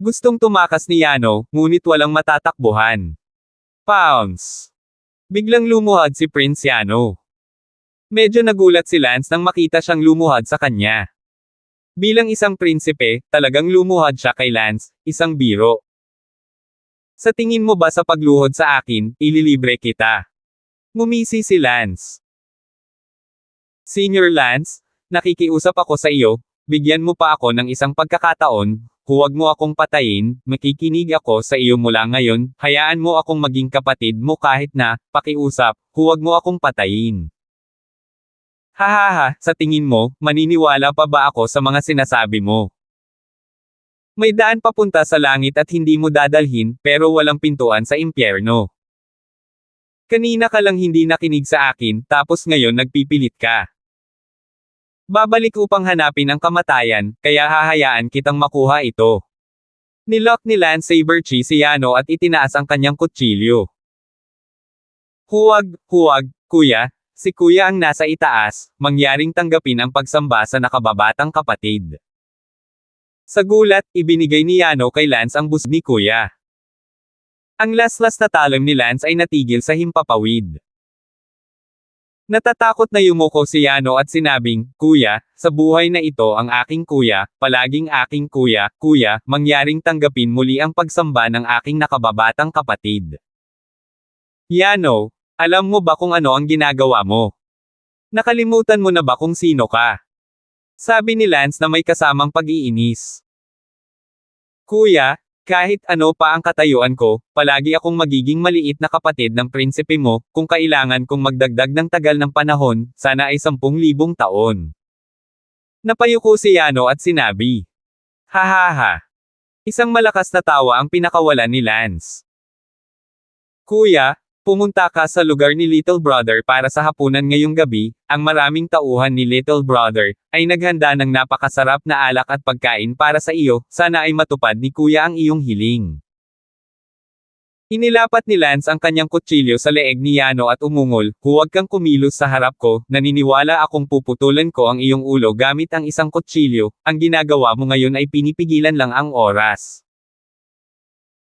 Gustong tumakas ni Yano, ngunit walang matatakbuhan. Pounce! Biglang lumuhad si Prince Yano. Medyo nagulat si Lance nang makita siyang lumuhad sa kanya. Bilang isang prinsipe, talagang lumuhad siya kay Lance, isang biro. Sa tingin mo ba sa pagluhod sa akin, ililibre kita? Ngumisi si Lance. Senior Lance, nakikiusap ako sa iyo, bigyan mo pa ako ng isang pagkakataon, huwag mo akong patayin, makikinig ako sa iyo mula ngayon, hayaan mo akong maging kapatid mo kahit na, pakiusap, huwag mo akong patayin. Hahaha, sa tingin mo, maniniwala pa ba ako sa mga sinasabi mo? May daan papunta sa langit at hindi mo dadalhin, pero walang pintuan sa impyerno. Kanina ka lang hindi nakinig sa akin, tapos ngayon nagpipilit ka. Babalik upang hanapin ang kamatayan, kaya hahayaan kitang makuha ito. Nilock ni Lance Saberchi si Yano at itinaas ang kanyang kutsilyo. Huwag, kuya, si kuya ang nasa itaas, mangyaring tanggapin ang pagsamba sa nakababatang kapatid. Sa gulat, ibinigay ni Yano kay Lance ang bus ni kuya. Ang laslas na talim ni Lance ay natigil sa himpapawid. Natatakot na yumuko si Yano at sinabing, Kuya, sa buhay na ito ang aking kuya, palaging aking kuya, mangyaring tanggapin muli ang pagsamba ng aking nakababatang kapatid. Yano, alam mo ba kung ano ang ginagawa mo? Nakalimutan mo na ba kung sino ka? Sabi ni Lance na may kasamang pag-iinis. Kuya, kahit ano pa ang katayuan ko, palagi akong magiging maliit na kapatid ng prinsipe mo, kung kailangan kong magdagdag ng tagal ng panahon, sana ay 10,000 taon. Napayuko si Yano at sinabi. Hahaha. Isang malakas na tawa ang pinakawalan ni Lance. Kuya, pumunta ka sa lugar ni Little Brother para sa hapunan ngayong gabi, ang maraming tauhan ni Little Brother, ay naghanda ng napakasarap na alak at pagkain para sa iyo, sana ay matupad ni kuya ang iyong hiling. Inilapat ni Lance ang kanyang kutsilyo sa leeg ni Yano at umungol, huwag kang kumilos sa harap ko, naniniwala akong puputulan ko ang iyong ulo gamit ang isang kutsilyo, ang ginagawa mo ngayon ay pinipigilan lang ang oras.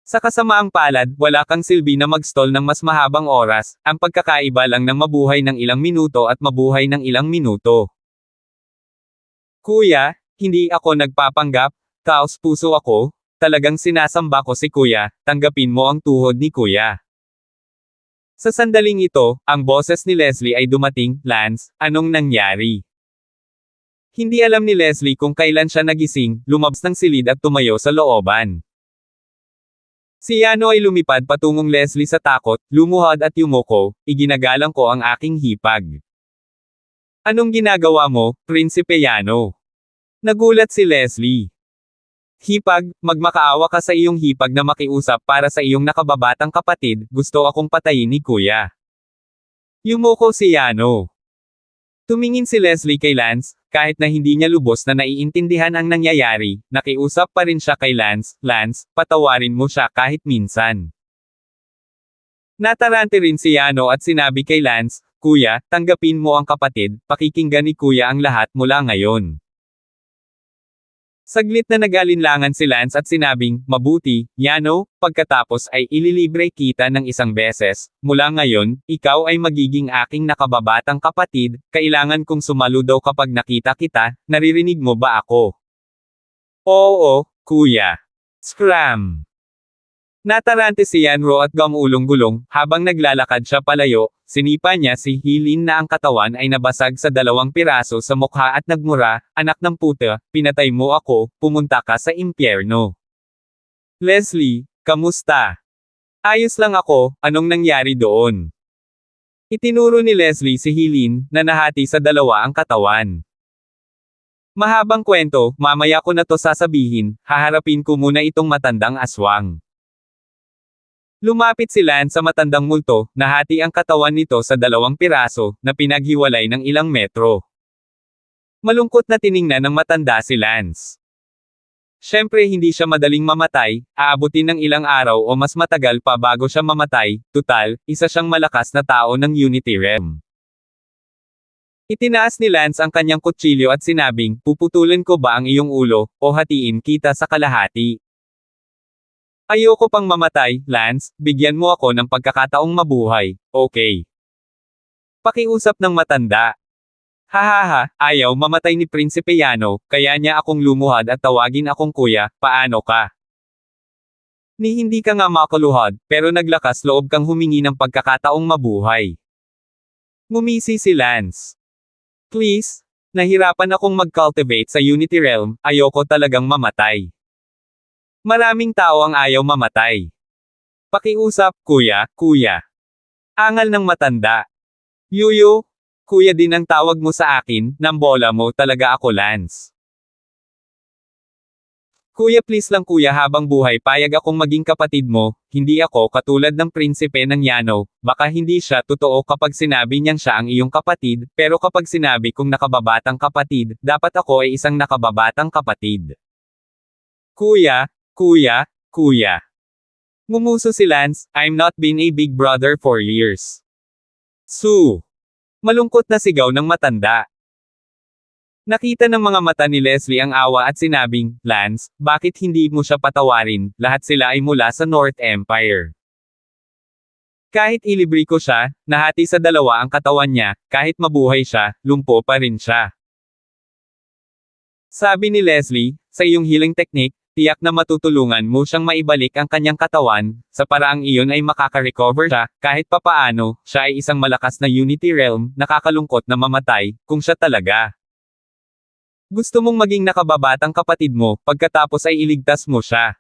Sa kasamaang palad, wala kang silbi na mag-stall ng mas mahabang oras, ang pagkakaiba lang ng mabuhay ng ilang minuto at mabuhay ng ilang minuto. Kuya, hindi ako nagpapanggap, taos puso ako, talagang sinasamba ko si kuya, tanggapin mo ang tuhod ni kuya. Sa sandaling ito, ang boses ni Leslie ay dumating, Lance, anong nangyari? Hindi alam ni Leslie kung kailan siya nagising, lumabas ng silid at tumayo sa looban. Si Yano ay lumipad patungong Leslie sa takot, lumuhod at yumuko, iginagalang ko ang aking hipag. Anong ginagawa mo, Prinsipe Yano? Nagulat si Leslie. Hipag, magmakaawa ka sa iyong hipag na makiusap para sa iyong nakababatang kapatid, gusto akong patayin ni kuya. Yumuko si Yano. Tumingin si Leslie kay Lance, kahit na hindi niya lubos na naiintindihan ang nangyayari, nakiusap pa rin siya kay Lance, Lance, patawarin mo siya kahit minsan. Natarante rin si Yano at sinabi kay Lance, Kuya, tanggapin mo ang kapatid, pakikinggan ni kuya ang lahat mula ngayon. Saglit na nag-alinlangan si Lance at sinabing, mabuti, Yano, pagkatapos ay ililibre kita ng 1 beses, mula ngayon, ikaw ay magiging aking nakababatang kapatid, kailangan kong sumaludaw kapag nakita kita, naririnig mo ba ako? Oo, kuya. Scram! Natarante si Yanro at gumulong-gulong, habang naglalakad siya palayo, sinipa niya si Hilin na ang katawan ay nabasag sa 2 piraso sa mukha at nagmura, anak ng puta, pinatay mo ako, pumunta ka sa impyerno. Leslie, kamusta? Ayos lang ako, anong nangyari doon? Itinuro ni Leslie si Hilin, na nahati sa 2 ang katawan. Mahabang kwento, mamaya ko na to sasabihin, haharapin ko muna itong matandang aswang. Lumapit si Lance sa matandang multo, nahati ang katawan nito sa 2 piraso, na pinaghiwalay ng ilang metro. Malungkot na tiningnan ng matanda si Lance. Siyempre hindi siya madaling mamatay, aabutin ng ilang araw o mas matagal pa bago siya mamatay, tutal, isa siyang malakas na tao ng Unity Realm. Itinaas ni Lance ang kanyang kutsilyo at sinabing, puputulin ko ba ang iyong ulo, o hatiin kita sa kalahati? Ayoko pang mamatay, Lance, bigyan mo ako ng pagkakataong mabuhay, okay? Pakiusap ng matanda. Hahaha, ayaw mamatay ni Prinsipe Yano, kaya niya akong lumuhad at tawagin akong kuya, paano ka? Ni hindi ka nga makuluhad, pero naglakas loob kang humingi ng pagkakataong mabuhay. Ngumisi si Lance. Please, nahirapan akong mag-cultivate sa Unity Realm, ayoko talagang mamatay. Maraming tao ang ayaw mamatay. Pakiusap, kuya, kuya. Angal ng matanda. Yuyu, kuya din ang tawag mo sa akin, nambola mo talaga ako Lance. Kuya please lang kuya habang buhay payag akong maging kapatid mo, hindi ako katulad ng prinsipe ng Yano, baka hindi siya totoo kapag sinabi niyang siya ang iyong kapatid, pero kapag sinabi kong nakababatang kapatid, dapat ako ay isang nakababatang kapatid. Kuya, kuya, kuya. Ngumuso si Lance, I'm not been a big brother for years. Su. Malungkot na sigaw ng matanda. Nakita ng mga mata ni Leslie ang awa at sinabing, Lance, bakit hindi mo siya patawarin, lahat sila ay mula sa North Empire. Kahit ilibre ko siya, nahati sa dalawa ang katawan niya, kahit mabuhay siya, lumpo pa rin siya. Sabi ni Leslie, sa iyong healing technique, tiyak na matutulungan mo siyang maibalik ang kanyang katawan, sa paraang iyon ay makaka-recover siya, kahit papaano, siya ay isang malakas na Unity Realm, nakakalungkot na mamatay, kung siya talaga. Gusto mong maging nakababatang kapatid mo, pagkatapos ay iligtas mo siya.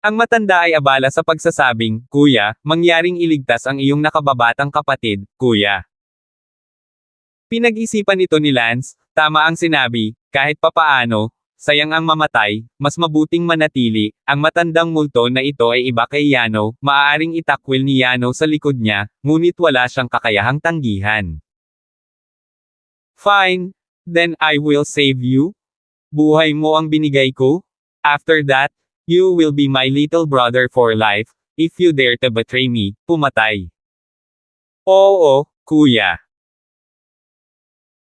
Ang matanda ay abala sa pagsasabing, Kuya, mangyaring iligtas ang iyong nakababatang kapatid, Kuya. Pinag-isipan ito ni Lance, tama ang sinabi, kahit papaano, sayang ang mamatay, mas mabuting manatili, ang matandang multo na ito ay iba kay Yano, maaaring itakwil ni Yano sa likod niya, ngunit wala siyang kakayahang tanggihan. Fine. Then I will save you. Buhay mo ang binigay ko. After that, you will be my little brother for life. If you dare to betray me, pumatay. Oo, kuya.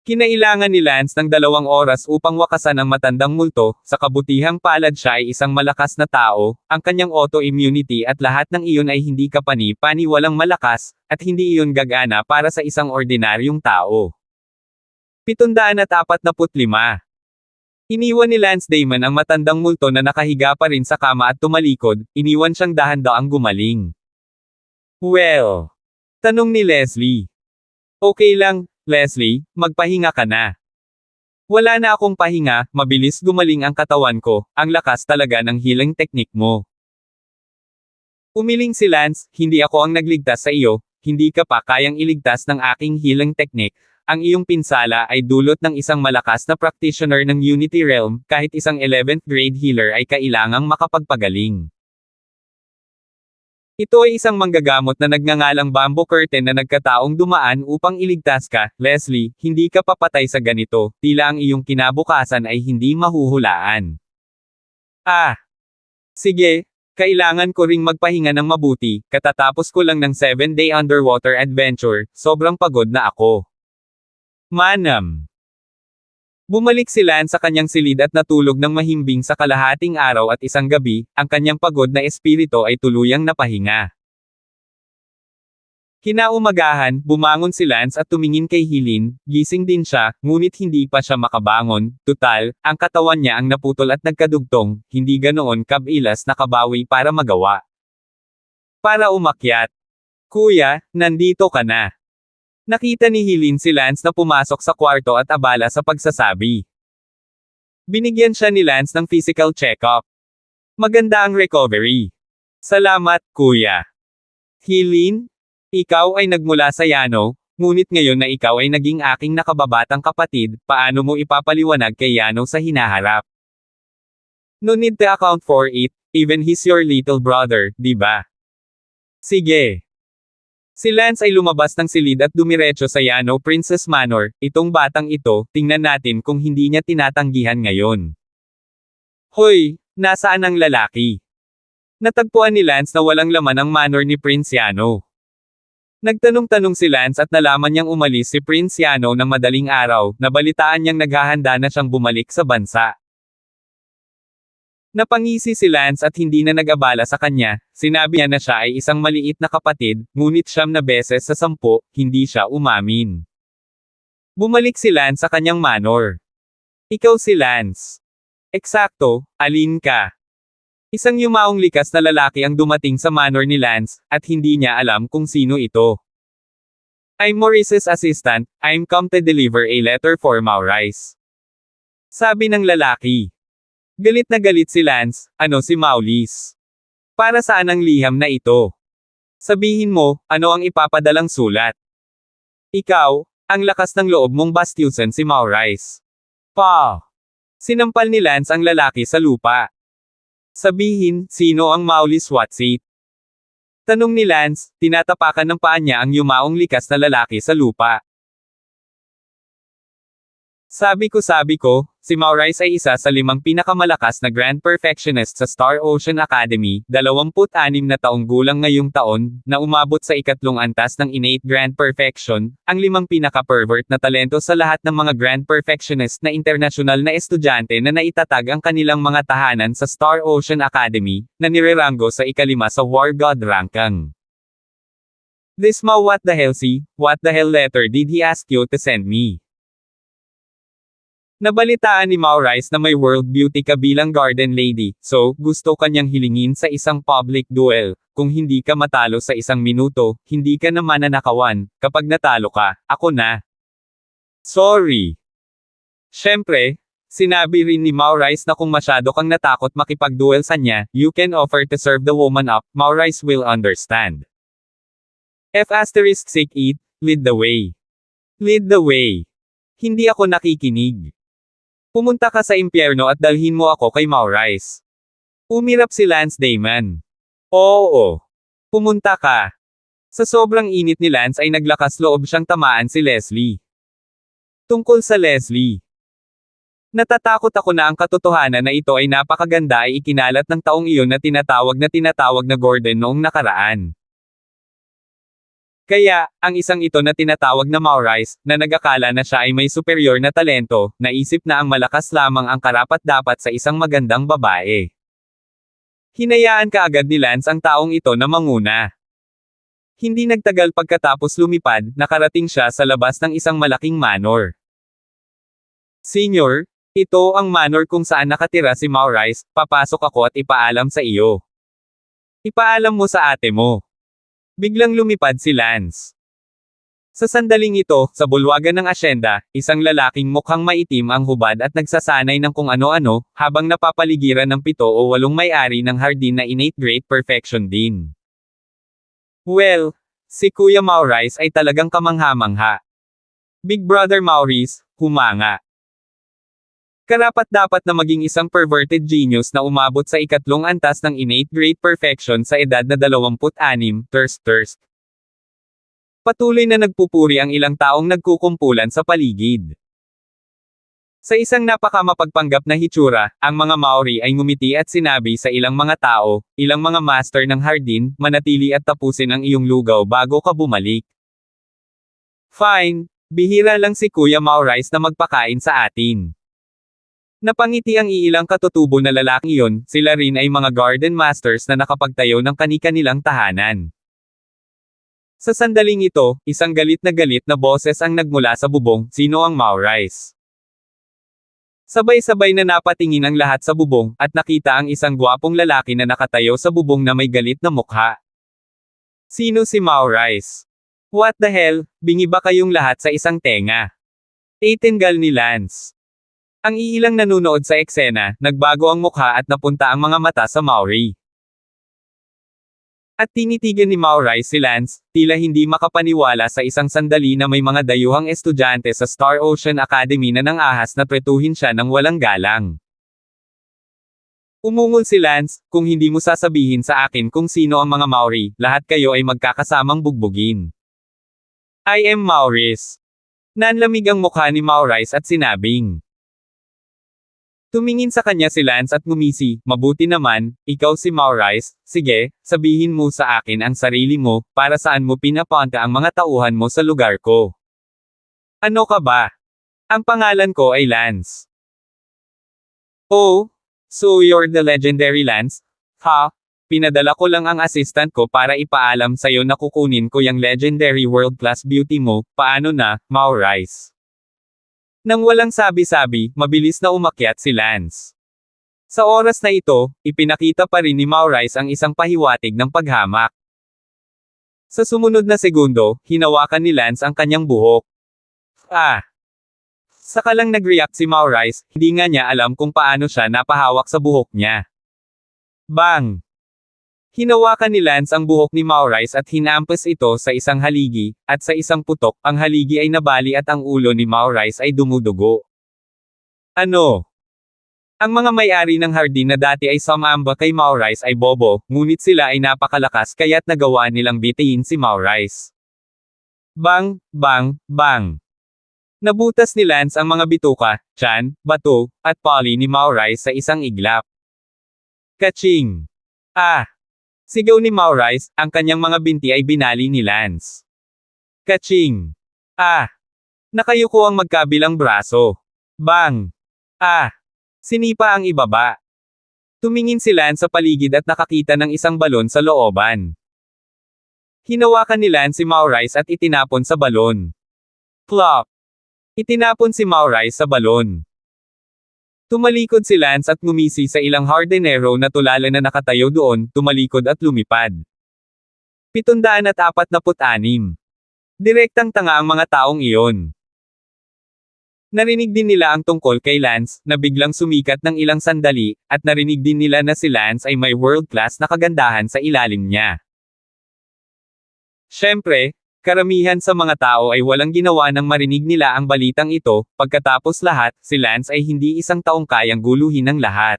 Kinailangan ni Lance ng 2 oras upang wakasan ang matandang multo, sa kabutihang palad siya ay isang malakas na tao, ang kanyang autoimmunity at lahat ng iyon ay hindi kapani-pani walang malakas, at hindi iyon gagana para sa isang ordinaryong tao. 745. Iniwan ni Lance Damon ang matandang multo na nakahiga pa rin sa kama at tumalikod, iniwan siyang dahan-daang gumaling. Well, tanong ni Leslie. Okay lang, Leslie, magpahinga ka na. Wala na akong pahinga, mabilis gumaling ang katawan ko, ang lakas talaga ng healing technique mo. Umiling si Lance, hindi ako ang nagligtas sa iyo, hindi ka pa kayang iligtas ng aking healing technique. Ang iyong pinsala ay dulot ng isang malakas na practitioner ng Unity Realm, kahit isang 11th grade healer ay kailangang makapagpagaling. Ito ay isang manggagamot na nagngangalang Bamboo Curtain na nagkataong dumaan upang iligtas ka, Leslie, hindi ka papatay sa ganito, tila ang iyong kinabukasan ay hindi mahuhulaan. Ah! Sige, kailangan ko ring magpahinga ng mabuti, katatapos ko lang ng 7-day underwater adventure, sobrang pagod na ako. Manam. Bumalik si Lance sa kanyang silid at natulog ng mahimbing sa kalahating araw at isang gabi, ang kanyang pagod na espiritu ay tuluyang napahinga. Kinaumagahan, bumangon si Lance at tumingin kay Helene, gising din siya, ngunit hindi pa siya makabangon, tutal, ang katawan niya ang naputol at nagkadugtong, hindi ganoon kabilas nakabawi para magawa. Para umakyat. Kuya, nandito ka na. Nakita ni Helene si Lance na pumasok sa kwarto at abala sa pagsasabi. Binigyan siya ni Lance ng physical check-up. Maganda ang recovery. Salamat, kuya. Helene? Ikaw ay nagmula sa Yano, ngunit ngayon na ikaw ay naging aking nakababatang kapatid, paano mo ipapaliwanag kay Yano sa hinaharap? No need to account for it, even he's your little brother, di ba? Sige. Si Lance ay lumabas ng silid at dumiretso sa Yano Princess Manor, itong batang ito, tingnan natin kung hindi niya tinatanggihan ngayon. Hoy, nasaan ang lalaki? Natagpuan ni Lance na walang laman ang manor ni Prince Yano. Nagtanong-tanong si Lance at nalaman niyang umalis si Prince Yano ng madaling araw, nabalitaan niyang naghahanda na siyang bumalik sa bansa. Napangisi si Lance at hindi na nag-abala sa kanya, sinabi niya na siya ay isang maliit na kapatid, ngunit 9 beses sa 10, hindi siya umamin. Bumalik si Lance sa kanyang manor. Ikaw si Lance. Eksakto, alin ka? Isang yumaong likas na lalaki ang dumating sa manor ni Lance, at hindi niya alam kung sino ito. I'm Maurice's assistant, I'm come to deliver a letter for Maurice. Sabi ng lalaki. Galit na galit si Lance, ano si Maurice? Para saan ang liham na ito? Sabihin mo, ano ang ipapadalang sulat? Ikaw, ang lakas ng loob mong bastyusan si Maurice. Pa! Sinampal ni Lance ang lalaki sa lupa. Sabihin, sino ang Maurice Watsit? Tanong ni Lance, tinatapakan ng paa niya ang yumaong likas na lalaki sa lupa. Sabi ko, si Maurice ay isa sa 5 pinakamalakas na Grand Perfectionist sa Star Ocean Academy, 26 na taong gulang ngayong taon, na umabot sa 3 antas ng Innate Grand Perfection, ang 5 pinaka-pervert na talento sa lahat ng mga Grand Perfectionist na internasyonal na estudyante na naitatag ang kanilang mga tahanan sa Star Ocean Academy, na nireranggo sa 5 sa War God ranking. This ma what the hell letter did he ask you to send me? Nabalitaan ni Maurice na may world beauty ka bilang garden lady, so, gusto kanyang hilingin sa isang public duel. Kung hindi ka matalo sa 1 minuto, hindi ka na mananakawan. Kapag natalo ka, ako na. Sorry. Siyempre, sinabi rin ni Maurice na kung masyado kang natakot makipag-duel sa niya, you can offer to serve the woman up, Maurice will understand. F***8, lead the way. Lead the way. Hindi ako nakikinig. Pumunta ka sa impyerno at dalhin mo ako kay Maurice. Umirap si Lance Damon. Oo. Pumunta ka. Sa sobrang init ni Lance ay naglakas loob siyang tamaan si Leslie. Tungkol sa Leslie. Natatakot ako na ang katotohanan na ito ay napakaganda ay ikinalat ng taong iyon na tinatawag na Gordon noong nakaraan. Kaya, ang isang ito na tinatawag na Maurice, na nag-akala na siya ay may superior na talento, naisip na ang malakas lamang ang karapat-dapat sa isang magandang babae. Hinayaan kaagad ni Lance ang taong ito na manguna. Hindi nagtagal pagkatapos lumipad, nakarating siya sa labas ng isang malaking manor. Senior, ito ang manor kung saan nakatira si Maurice, papasok ako at ipaalam sa iyo. Ipaalam mo sa ate mo. Biglang lumipad si Lance. Sa sandaling ito, sa bulwagan ng asyenda, isang lalaking mukhang maitim ang hubad at nagsasanay ng kung ano-ano, habang napapaligiran ng 7 o 8 may-ari ng hardin na innate great perfection din. Well, si Kuya Maurice ay talagang kamangha-mangha. Big Brother Maurice, humanga. Karapat-dapat na maging isang perverted genius na umabot sa 3 antas ng innate great perfection sa edad na 26, thirst. Patuloy na nagpupuri ang ilang taong nagkukumpulan sa paligid. Sa isang napakamapagpanggap na hitsura, ang mga Maori ay ngumiti at sinabi sa ilang mga tao, ilang mga master ng hardin, manatili at tapusin ang iyong lugaw bago ka bumalik. Fine, bihira lang si Kuya Maurice na magpakain sa atin. Napangiti ang iilang katutubo na lalaki iyon, sila rin ay mga garden masters na nakapagtayo ng kani-kanilang tahanan. Sa sandaling ito, isang galit na boses ang nagmula sa bubong, sino ang Maurice? Sabay-sabay na napatingin ang lahat sa bubong, at nakita ang isang gwapong lalaki na nakatayo sa bubong na may galit na mukha. Sino si Maurice? What the hell, bingi ba kayong lahat sa isang tenga? Itingal ni Lance. Ang iilang nanunood sa eksena, nagbago ang mukha at napunta ang mga mata sa Mauri. At tinitigan ni Maurice si Lance, tila hindi makapaniwala sa isang sandali na may mga dayuhang estudyante sa Star Ocean Academy na nang ahas na tretuhin siya ng walang galang. Umungol si Lance, kung hindi mo sasabihin sa akin kung sino ang mga Mauri, lahat kayo ay magkakasamang bugbugin. I am Maurice. Nanlamig ang mukha ni Maurice at sinabing. Tumingin sa kanya si Lance at ngumisi, mabuti naman, ikaw si Maurice, sige, sabihin mo sa akin ang sarili mo, para saan mo pinapunta ang mga tauhan mo sa lugar ko. Ano ka ba? Ang pangalan ko ay Lance. Oh, so you're the legendary Lance? Ha? Pinadala ko lang ang assistant ko para ipaalam sa'yo na kukunin ko yung legendary world-class beauty mo, paano na, Maurice? Nang walang sabi-sabi, mabilis na umakyat si Lance. Sa oras na ito, ipinakita pa rin ni Maurice ang isang pahiwatig ng paghamak. Sa sumunod na segundo, hinawakan ni Lance ang kanyang buhok. Ah! Saka lang nag-react si Maurice, hindi nga niya alam kung paano siya napahawak sa buhok niya. Bang! Hinawakan ni Lance ang buhok ni Maurice at hinampas ito sa isang haligi, at sa isang putok, ang haligi ay nabali at ang ulo ni Maurice ay dumudugo. Ano? Ang mga may-ari ng hardin na dati ay sumamba kay Maurice ay bobo, ngunit sila ay napakalakas kaya't nagawa nilang bitayin si Maurice. Bang! Bang! Bang! Nabutas ni Lance ang mga bituka, tiyan, bato, at pali ni Maurice sa isang iglap. Kaching! Ah! Sigaw ni Maurice, ang kanyang mga binti ay binali ni Lance. Kaching! Ah! Nakayuko ang magkabilang braso. Bang! Ah! Sinipa ang ibaba. Tumingin si Lance sa paligid at nakakita ng isang balon sa looban. Hinawakan ni Lance si Maurice at itinapon sa balon. Plop! Itinapon si Maurice sa balon. Tumalikod si Lance at ngumisi sa ilang hardinero na tulala na nakatayo doon, tumalikod at lumipad. 746. Direktang tanga ang mga taong iyon. Narinig din nila ang tungkol kay Lance, na biglang sumikat ng ilang sandali, at narinig din nila na si Lance ay may world-class na kagandahan sa ilalim niya. Siyempre, karamihan sa mga tao ay walang ginawa nang marinig nila ang balitang ito, pagkatapos lahat, si Lance ay hindi isang taong kayang guluhin ng lahat.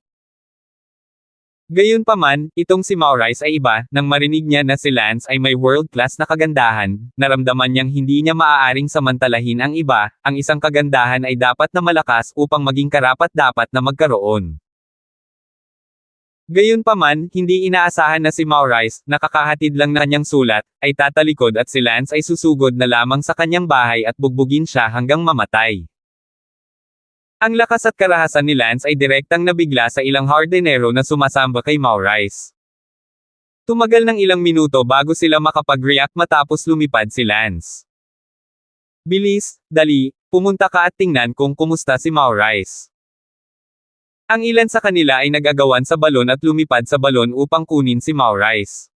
Gayunpaman, itong si Maurice ay iba, nang marinig niya na si Lance ay may world-class na kagandahan, naramdaman niyang hindi niya maaaring samantalahin ang iba, ang isang kagandahan ay dapat na malakas upang maging karapat-dapat na magkaroon. Gayunpaman, hindi inaasahan na si Maurice, nakakahatid lang na kanyang sulat, ay tatalikod at si Lance ay susugod na lamang sa kanyang bahay at bugbugin siya hanggang mamatay. Ang lakas at karahasan ni Lance ay direktang nabigla sa ilang hardinero na sumasamba kay Maurice. Tumagal ng ilang minuto bago sila makapag-react matapos lumipad si Lance. Bilis, dali, pumunta ka at tingnan kung kumusta si Maurice. Ang ilan sa kanila ay nagagawan sa balon at lumipad sa balon upang kunin si Maurice.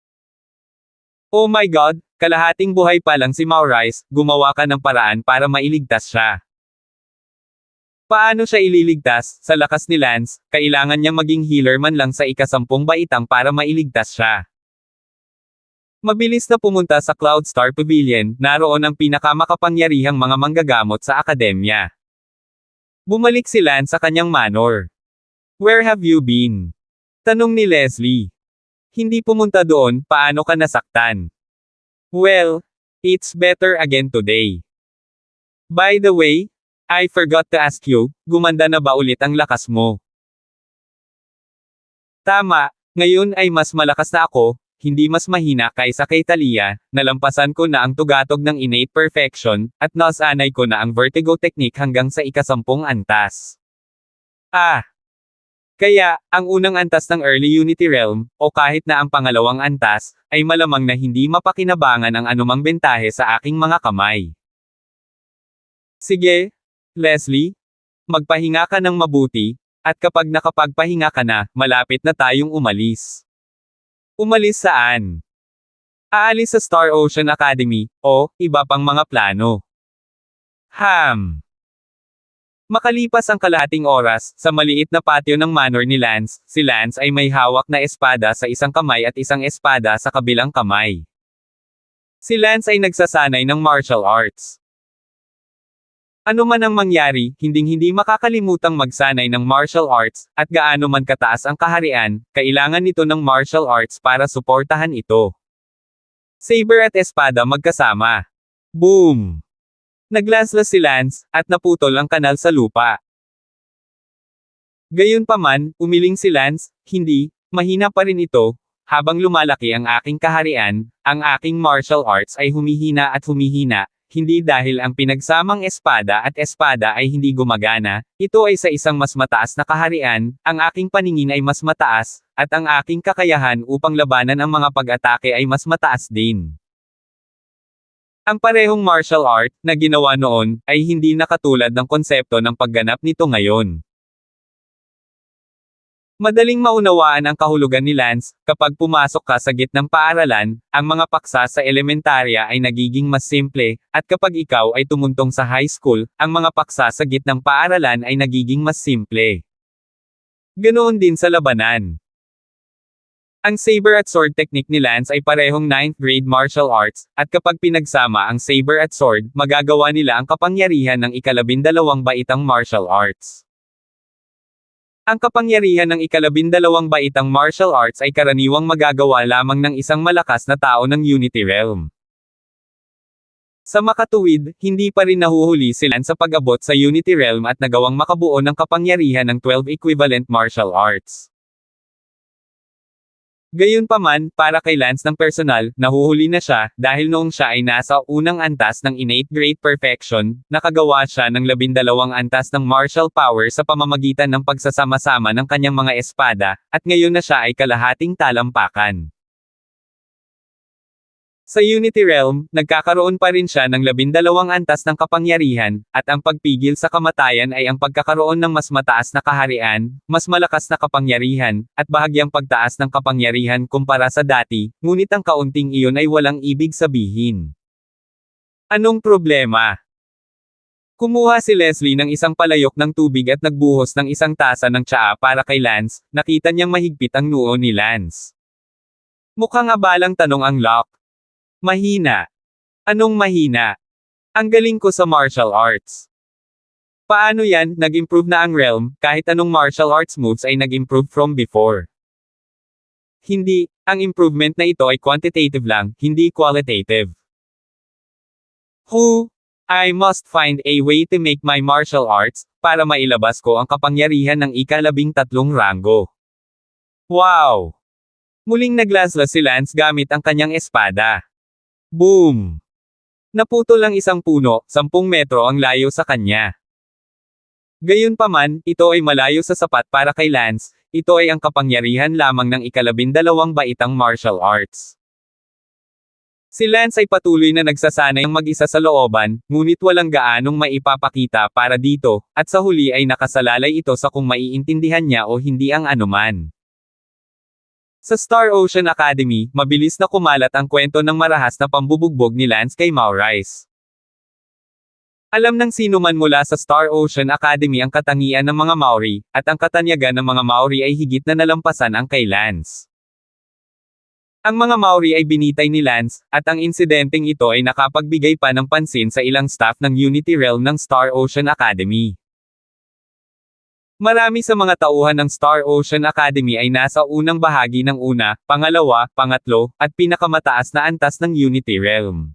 Oh my God, kalahating buhay pa lang si Maurice, gumawa ka ng paraan para mailigtas siya. Paano siya ililigtas? Sa lakas ni Lance, kailangan niyang maging healer man lang sa ika-10 baitang para mailigtas siya. Mabilis na pumunta sa Cloudstar Pavilion, naroon ang pinakamakapangyarihang mga manggagamot sa akademya. Bumalik si Lance sa kanyang manor. Where have you been? Tanong ni Leslie. Hindi pumunta doon, paano ka nasaktan? Well, it's better again today. By the way, I forgot to ask you, gumanda na ba ulit ang lakas mo? Tama, ngayon ay mas malakas na ako, hindi mas mahina kaysa kay Talia, nalampasan ko na ang tugatog ng innate perfection, at nasanay ko na ang vertigo technique hanggang sa ika-10 antas. Ah! Kaya, ang unang antas ng Early Unity Realm, o kahit na ang pangalawang antas, ay malamang na hindi mapakinabangan ang anumang bentahe sa aking mga kamay. Sige, Leslie, magpahinga ka ng mabuti, at kapag nakapagpahinga ka na, malapit na tayong umalis. Umalis saan? Aalis sa Star Ocean Academy, o iba pang mga plano. Makalipas ang kalahating oras, sa maliit na patio ng manor ni Lance, si Lance ay may hawak na espada sa isang kamay at isang espada sa kabilang kamay. Si Lance ay nagsasanay ng martial arts. Ano man ang mangyari, hinding-hindi makakalimutang magsanay ng martial arts, at gaano man kataas ang kaharian, kailangan nito ng martial arts para suportahan ito. Saber at espada magkasama. Boom! Naglaslas si Lance, at naputol ang kanal sa lupa. Gayunpaman, umiling si Lance, hindi, mahina pa rin ito, habang lumalaki ang aking kaharian, ang aking martial arts ay humihina at humihina, hindi dahil ang pinagsamang espada at espada ay hindi gumagana, ito ay sa isang mas mataas na kaharian, ang aking paningin ay mas mataas, at ang aking kakayahan upang labanan ang mga pag-atake ay mas mataas din. Ang parehong martial art, na ginawa noon, ay hindi nakatulad ng konsepto ng pagganap nito ngayon. Madaling maunawaan ang kahulugan ni Lance, kapag pumasok ka sa gitnang paaralan, ang mga paksa sa elementarya ay nagiging mas simple, at kapag ikaw ay tumuntong sa high school, ang mga paksa sa gitnang paaralan ay nagiging mas simple. Ganoon din sa labanan. Ang saber at sword technique ni Lance ay parehong 9th grade martial arts, at kapag pinagsama ang saber at sword, magagawa nila ang kapangyarihan ng ika-12 baitang martial arts. Ang kapangyarihan ng ika-12 baitang martial arts ay karaniwang magagawa lamang ng isang malakas na tao ng Unity Realm. Sa makatuwid, hindi pa rin nahuhuli sila sa pag-abot sa Unity Realm at nagawang makabuo ng kapangyarihan ng 12 equivalent martial arts. Gayunpaman, para kay Lance ng personal, nahuhuli na siya, dahil noong siya ay nasa unang antas ng innate great perfection, nakagawa siya ng 12 antas ng martial power sa pamamagitan ng pagsasama-sama ng kanyang mga espada, at ngayon na siya ay kalahating talampakan. Sa Unity Realm, nagkakaroon pa rin siya ng 12 antas ng kapangyarihan, at ang pagpigil sa kamatayan ay ang pagkakaroon ng mas mataas na kaharian, mas malakas na kapangyarihan, at bahagyang pagtaas ng kapangyarihan kumpara sa dati, ngunit ang kaunting iyon ay walang ibig sabihin. Anong problema? Kumuha si Leslie ng isang palayok ng tubig at nagbuhos ng isang tasa ng tsaa para kay Lance, nakita niyang mahigpit ang noo ni Lance. Mukhang abalang tanong ang Locke. Mahina. Anong mahina? Ang galing ko sa martial arts. Paano yan, nag-improve na ang realm, kahit anong martial arts moves ay nag-improve from before? Hindi, ang improvement na ito ay quantitative lang, hindi qualitative. I must find a way to make my martial arts, para mailabas ko ang kapangyarihan ng ika-13 ranggo. Wow! Muling naglaslas si Lance gamit ang kanyang espada. Boom! Naputol ang isang puno, 10 metro ang layo sa kanya. Gayunpaman, ito ay malayo sa sapat para kay Lance, ito ay ang kapangyarihan lamang ng ika-12 baitang martial arts. Si Lance ay patuloy na nagsasanay ang mag-isa sa looban, ngunit walang gaanong maipapakita para dito, at sa huli ay nakasalalay ito sa kung maiintindihan niya o hindi ang anuman. Sa Star Ocean Academy, mabilis na kumalat ang kwento ng marahas na pambubugbog ni Lance kay Maurice. Alam ng sino man mula sa Star Ocean Academy ang katangian ng mga Maori, at ang katanyagan ng mga Maori ay higit na nalampasan ang kay Lance. Ang mga Maori ay binitay ni Lance, at ang insidenteng ito ay nakapagbigay pa ng pansin sa ilang staff ng Unity Realm ng Star Ocean Academy. Marami sa mga tauhan ng Star Ocean Academy ay nasa unang bahagi ng una, pangalawa, pangatlo, at pinakamataas na antas ng Unity Realm.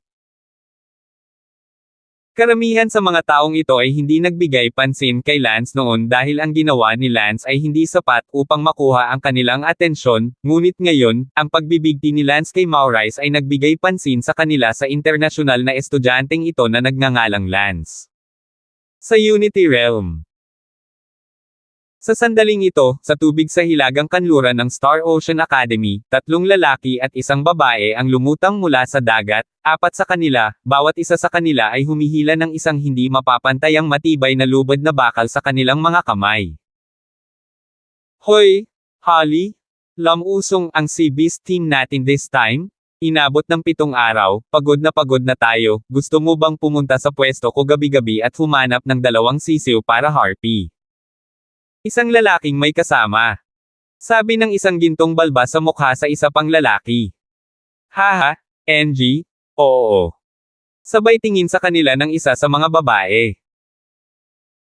Karamihan sa mga taong ito ay hindi nagbigay pansin kay Lance noon dahil ang ginawa ni Lance ay hindi sapat upang makuha ang kanilang atensyon, ngunit ngayon, ang pagbibigti ni Lance kay Maurice ay nagbigay pansin sa kanila sa internasyonal na estudyanteng ito na nagngangalang Lance. Sa Unity Realm. Sa sandaling ito, sa tubig sa hilagang kanluran ng Star Ocean Academy, 3 lalaki at 1 babae ang lumutang mula sa dagat, 4 sa kanila, bawat isa sa kanila ay humihila ng isang hindi mapapantayang matibay na lubad na bakal sa kanilang mga kamay. Hoy, Holly! Lamusong ang Sea Beast team natin this time? Inabot ng 7 araw, pagod na tayo, gusto mo bang pumunta sa pwesto ko gabi-gabi at humanap ng 2 sisiw para harpy? Isang lalaking may kasama. Sabi ng isang gintong balbas sa mukha sa isa pang lalaki. Haha, NG? Oo. Sabay tingin sa kanila ng isa sa mga babae.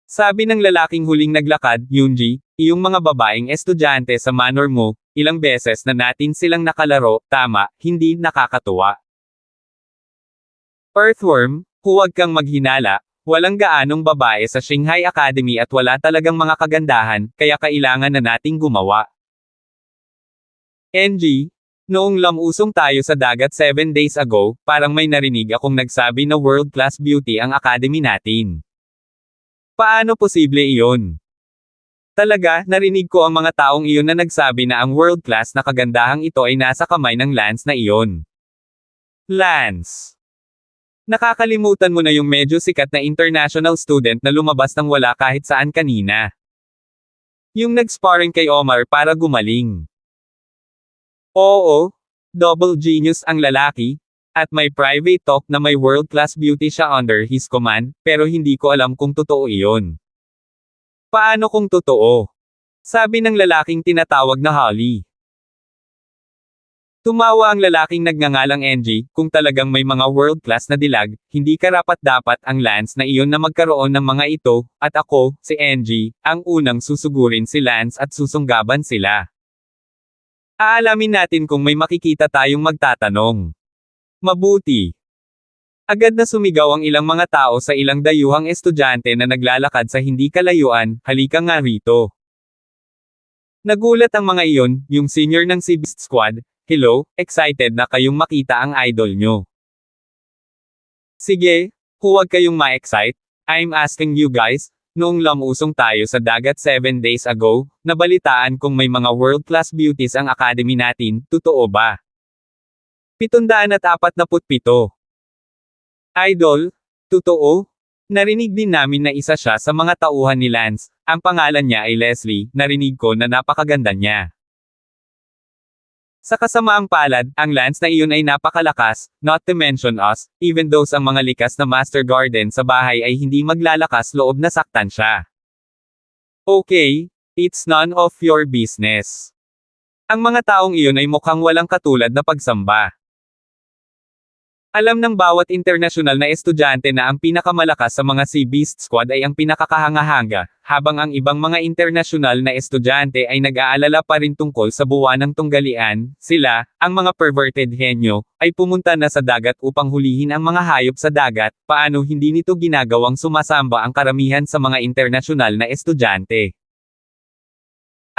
Sabi ng lalaking huling naglakad, Yoonji, iyong mga babaeng estudyante sa manor mo, ilang beses na natin silang nakalaro, tama, hindi nakakatuwa. Earthworm, huwag kang maghinala. Walang gaanong babae sa Shanghai Academy at wala talagang mga kagandahan, kaya kailangan na nating gumawa. NG, noong lamusong tayo sa dagat 7 days ago, parang may narinig akong nagsabi na world-class beauty ang academy natin. Paano posible iyon? Talaga, narinig ko ang mga taong iyon na nagsabi na ang world-class na kagandahang ito ay nasa kamay ng Lance na iyon. Lance. Nakakalimutan mo na yung medyo sikat na international student na lumabas ng wala kahit saan kanina. Yung nag-sparring kay Omar para gumaling. Oo, double genius ang lalaki, at may private talk na may world-class beauty siya under his command, pero hindi ko alam kung totoo iyon. Paano kung totoo? Sabi ng lalaking tinatawag na Holly. Tumawa ang lalaking nagngangalang NG, kung talagang may mga world-class na dilag, hindi karapat-dapat ang Lance na iyon na magkaroon ng mga ito, at ako, si NG, ang unang susugurin si Lance at susunggaban sila. Aalamin natin kung may makikita tayong magtatanong. Mabuti. Agad na sumigaw ang ilang mga tao sa ilang dayuhang estudyante na naglalakad sa hindi kalayuan, halika nga rito. Nagulat ang mga iyon, yung senior ng C Beast Squad. Hello, excited na kayong makita ang idol nyo. Sige, huwag kayong ma-excite. I'm asking you guys, noong lamusong tayo sa dagat 7 days ago, nabalitaan kung may mga world-class beauties ang academy natin, totoo ba? 747. Idol, totoo? Narinig din namin na isa siya sa mga tauhan ni Lance, ang pangalan niya ay Leslie, narinig ko na napakaganda niya. Sa kasamaang palad, ang Lance na iyon ay napakalakas, not to mention us, even though ang mga likas na Master Garden sa bahay ay hindi maglalakas loob na saktan siya. Okay, it's none of your business. Ang mga taong iyon ay mukhang walang katulad na pagsamba. Alam ng bawat internasyonal na estudyante na ang pinakamalakas sa mga Sea Beast Squad ay ang pinakakahanga-hanga, habang ang ibang mga internasyonal na estudyante ay nag-aalala pa rin tungkol sa buwanang tunggalian, sila, ang mga perverted henyo, ay pumunta na sa dagat upang hulihin ang mga hayop sa dagat, paano hindi nito ginagawang sumasamba ang karamihan sa mga internasyonal na estudyante.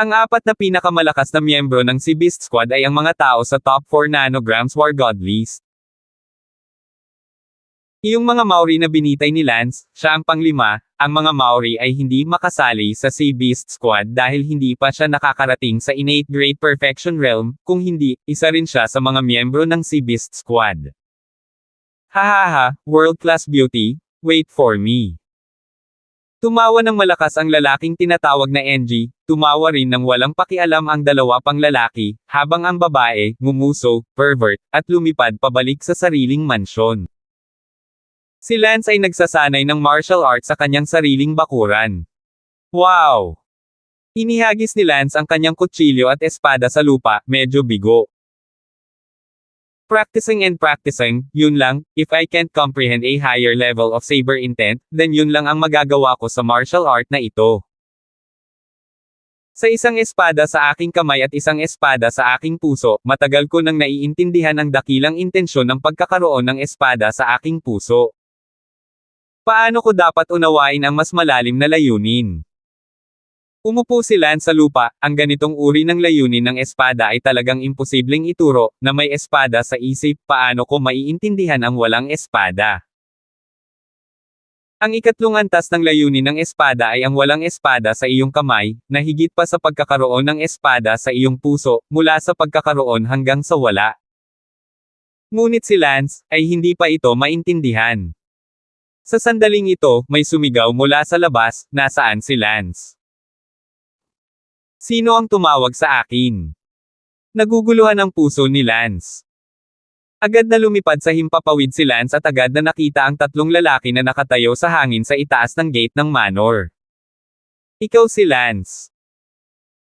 Ang apat na pinakamalakas na miyembro ng Sea Beast Squad ay ang mga tao sa top 4 nanograms War God list. Yung mga Maori na binitay ni Lance, siya ang panglima, ang mga Maori ay hindi makasali sa Sea Beast Squad dahil hindi pa siya nakakarating sa innate great perfection realm, kung hindi, isa rin siya sa mga miyembro ng Sea Beast Squad. Hahaha, world-class beauty, wait for me. Tumawa ng malakas ang lalaking tinatawag na NG, tumawa rin ng walang pakialam ang dalawa pang lalaki, habang ang babae, ngumuso, pervert, at lumipad pabalik sa sariling mansyon. Si Lance ay nagsasanay ng martial arts sa kanyang sariling bakuran. Wow! Inihagis ni Lance ang kanyang kutsilyo at espada sa lupa, medyo bigo. Practicing and practicing, yun lang, if I can't comprehend a higher level of saber intent, then yun lang ang magagawa ko sa martial art na ito. Sa isang espada sa aking kamay at isang espada sa aking puso, matagal ko nang naiintindihan ang dakilang intensyon ng pagkakaroon ng espada sa aking puso. Paano ko dapat unawain ang mas malalim na layunin? Umupo si Lance sa lupa, ang ganitong uri ng layunin ng espada ay talagang imposibleng ituro, na may espada sa isip, paano ko maiintindihan ang walang espada? Ang ikatlong antas ng layunin ng espada ay ang walang espada sa iyong kamay, na higit pa sa pagkakaroon ng espada sa iyong puso, mula sa pagkakaroon hanggang sa wala. Ngunit si Lance, ay hindi pa ito maintindihan. Sa sandaling ito, may sumigaw mula sa labas, nasaan si Lance? Sino ang tumawag sa akin? Naguguluhan ang puso ni Lance. Agad na lumipad sa himpapawid si Lance at agad na nakita ang tatlong lalaki na nakatayo sa hangin sa itaas ng gate ng manor. Ikaw si Lance?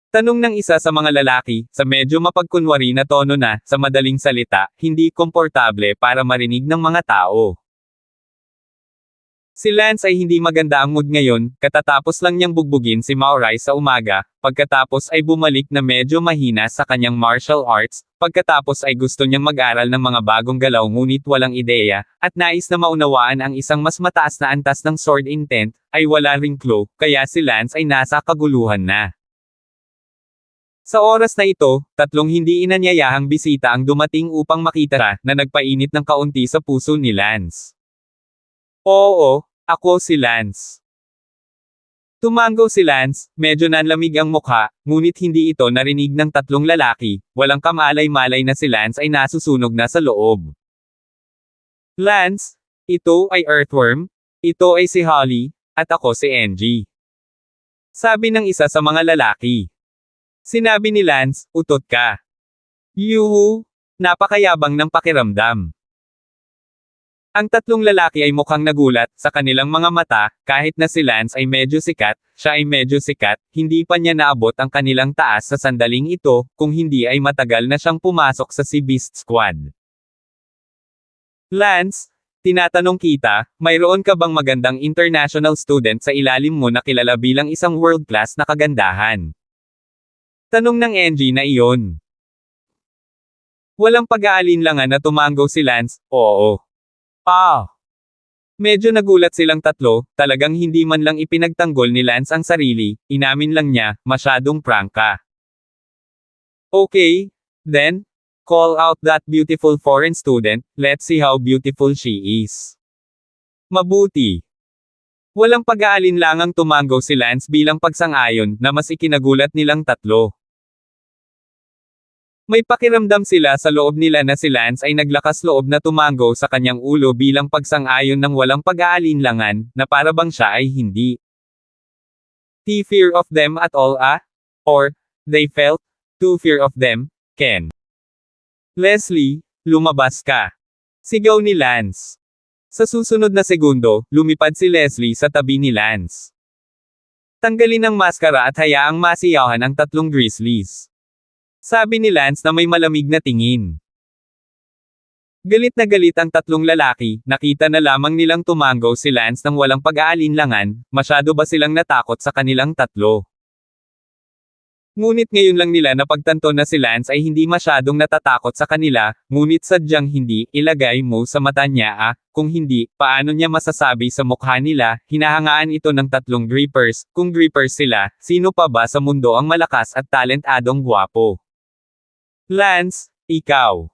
Tanong ng isa sa mga lalaki, sa medyo mapagkunwari na tono na, sa madaling salita, hindi komportable para marinig ng mga tao. Si Lance ay hindi maganda ang mood ngayon, katatapos lang niyang bugbugin si Maurai sa umaga, pagkatapos ay bumalik na medyo mahina sa kanyang martial arts, pagkatapos ay gusto niyang mag-aral ng mga bagong galaw ngunit walang ideya, at nais na maunawaan ang isang mas mataas na antas ng sword intent, ay wala ring clue, kaya si Lance ay nasa kaguluhan na. Sa oras na ito, tatlong hindi inanyayahang bisita ang dumating upang makita na nagpainit ng kaunti sa puso ni Lance. Oo, ako si Lance. Tumango si Lance, medyo nanlamig ang mukha, ngunit hindi ito narinig ng tatlong lalaki, walang kamalay-malay na si Lance ay nasusunog na sa loob. Lance, ito ay Earthworm, ito ay si Holly, at ako si NG. Sabi ng isa sa mga lalaki. Sinabi ni Lance, utot ka. Yuhu! Napakayabang ng pakiramdam. Ang tatlong lalaki ay mukhang nagulat sa kanilang mga mata, kahit na si Lance ay medyo sikat, siya ay medyo sikat, hindi pa niya naabot ang kanilang taas sa sandaling ito, kung hindi ay matagal na siyang pumasok sa Sea Beast Squad. Lance, tinatanong kita, mayroon ka bang magandang international student sa ilalim mo na kilala bilang isang world-class na kagandahan? Tanong ng Angie na iyon. Walang pag-aalinlangan na tumango si Lance, oo. Medyo nagulat silang tatlo, talagang hindi man lang ipinagtanggol ni Lance ang sarili, inamin lang niya, masyadong prangka. Okay, then, call out that beautiful foreign student, let's see how beautiful she is. Mabuti. Walang pag-aalinlangang tumango si Lance bilang pagsang-ayon na mas ikinagulat nilang tatlo. May pakiramdam sila sa loob nila na si Lance ay naglakas loob na tumango sa kanyang ulo bilang pagsang-ayon ng walang pag-aalinlangan, na para bang siya ay hindi. The fear of them at all or, they felt, to fear of them, Ken. Leslie, lumabas ka. Sigaw ni Lance. Sa susunod na segundo, lumipad si Leslie sa tabi ni Lance. Tanggalin ang maskara at hayaang masiyahan ang tatlong Grizzlies. Sabi ni Lance na may malamig na tingin. Galit na galit ang tatlong lalaki, nakita na lamang nilang tumango si Lance nang walang pag-aalinlangan, masyado ba silang natakot sa kanilang tatlo? Ngunit ngayon lang nila napagtanto na si Lance ay hindi masyadong natatakot sa kanila, ngunit sadyang hindi, ilagay mo sa mata niya kung hindi, paano niya masasabi sa mukha nila, hinahangaan ito ng tatlong grippers, kung grippers sila, sino pa ba sa mundo ang malakas at talentadong gwapo? Lance, ikaw.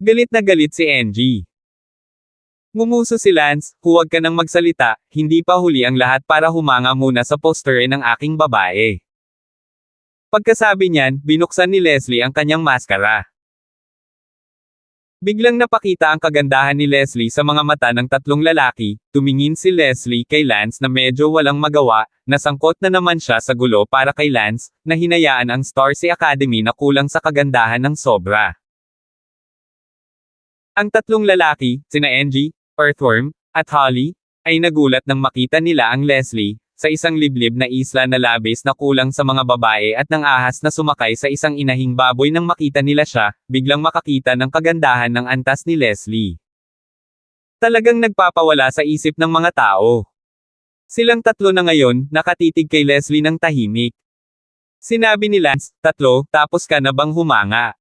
Galit na galit si Angie. Ngumuso si Lance, huwag ka nang magsalita, hindi pa huli ang lahat para humanga muna sa postere ng aking babae. Pagkasabi niyan, binuksan ni Leslie ang kanyang maskara. Biglang napakita ang kagandahan ni Leslie sa mga mata ng tatlong lalaki, tumingin si Leslie kay Lance na medyo walang magawa, nasangkot na naman siya sa gulo para kay Lance, na hinayaan ang Starsea Academy na kulang sa kagandahan ng sobra. Ang tatlong lalaki, sina Angie, Earthworm, at Holly, ay nagulat nang makita nila ang Leslie, sa isang liblib na isla na labis na kulang sa mga babae at nang ahas na sumakay sa isang inahing baboy nang makita nila siya, biglang makakita ng kagandahan ng antas ni Leslie. Talagang nagpapawala sa isip ng mga tao. Silang tatlo na ngayon, nakatitig kay Leslie ng tahimik. Sinabi ni Lance, tatlo, tapos ka na bang humanga?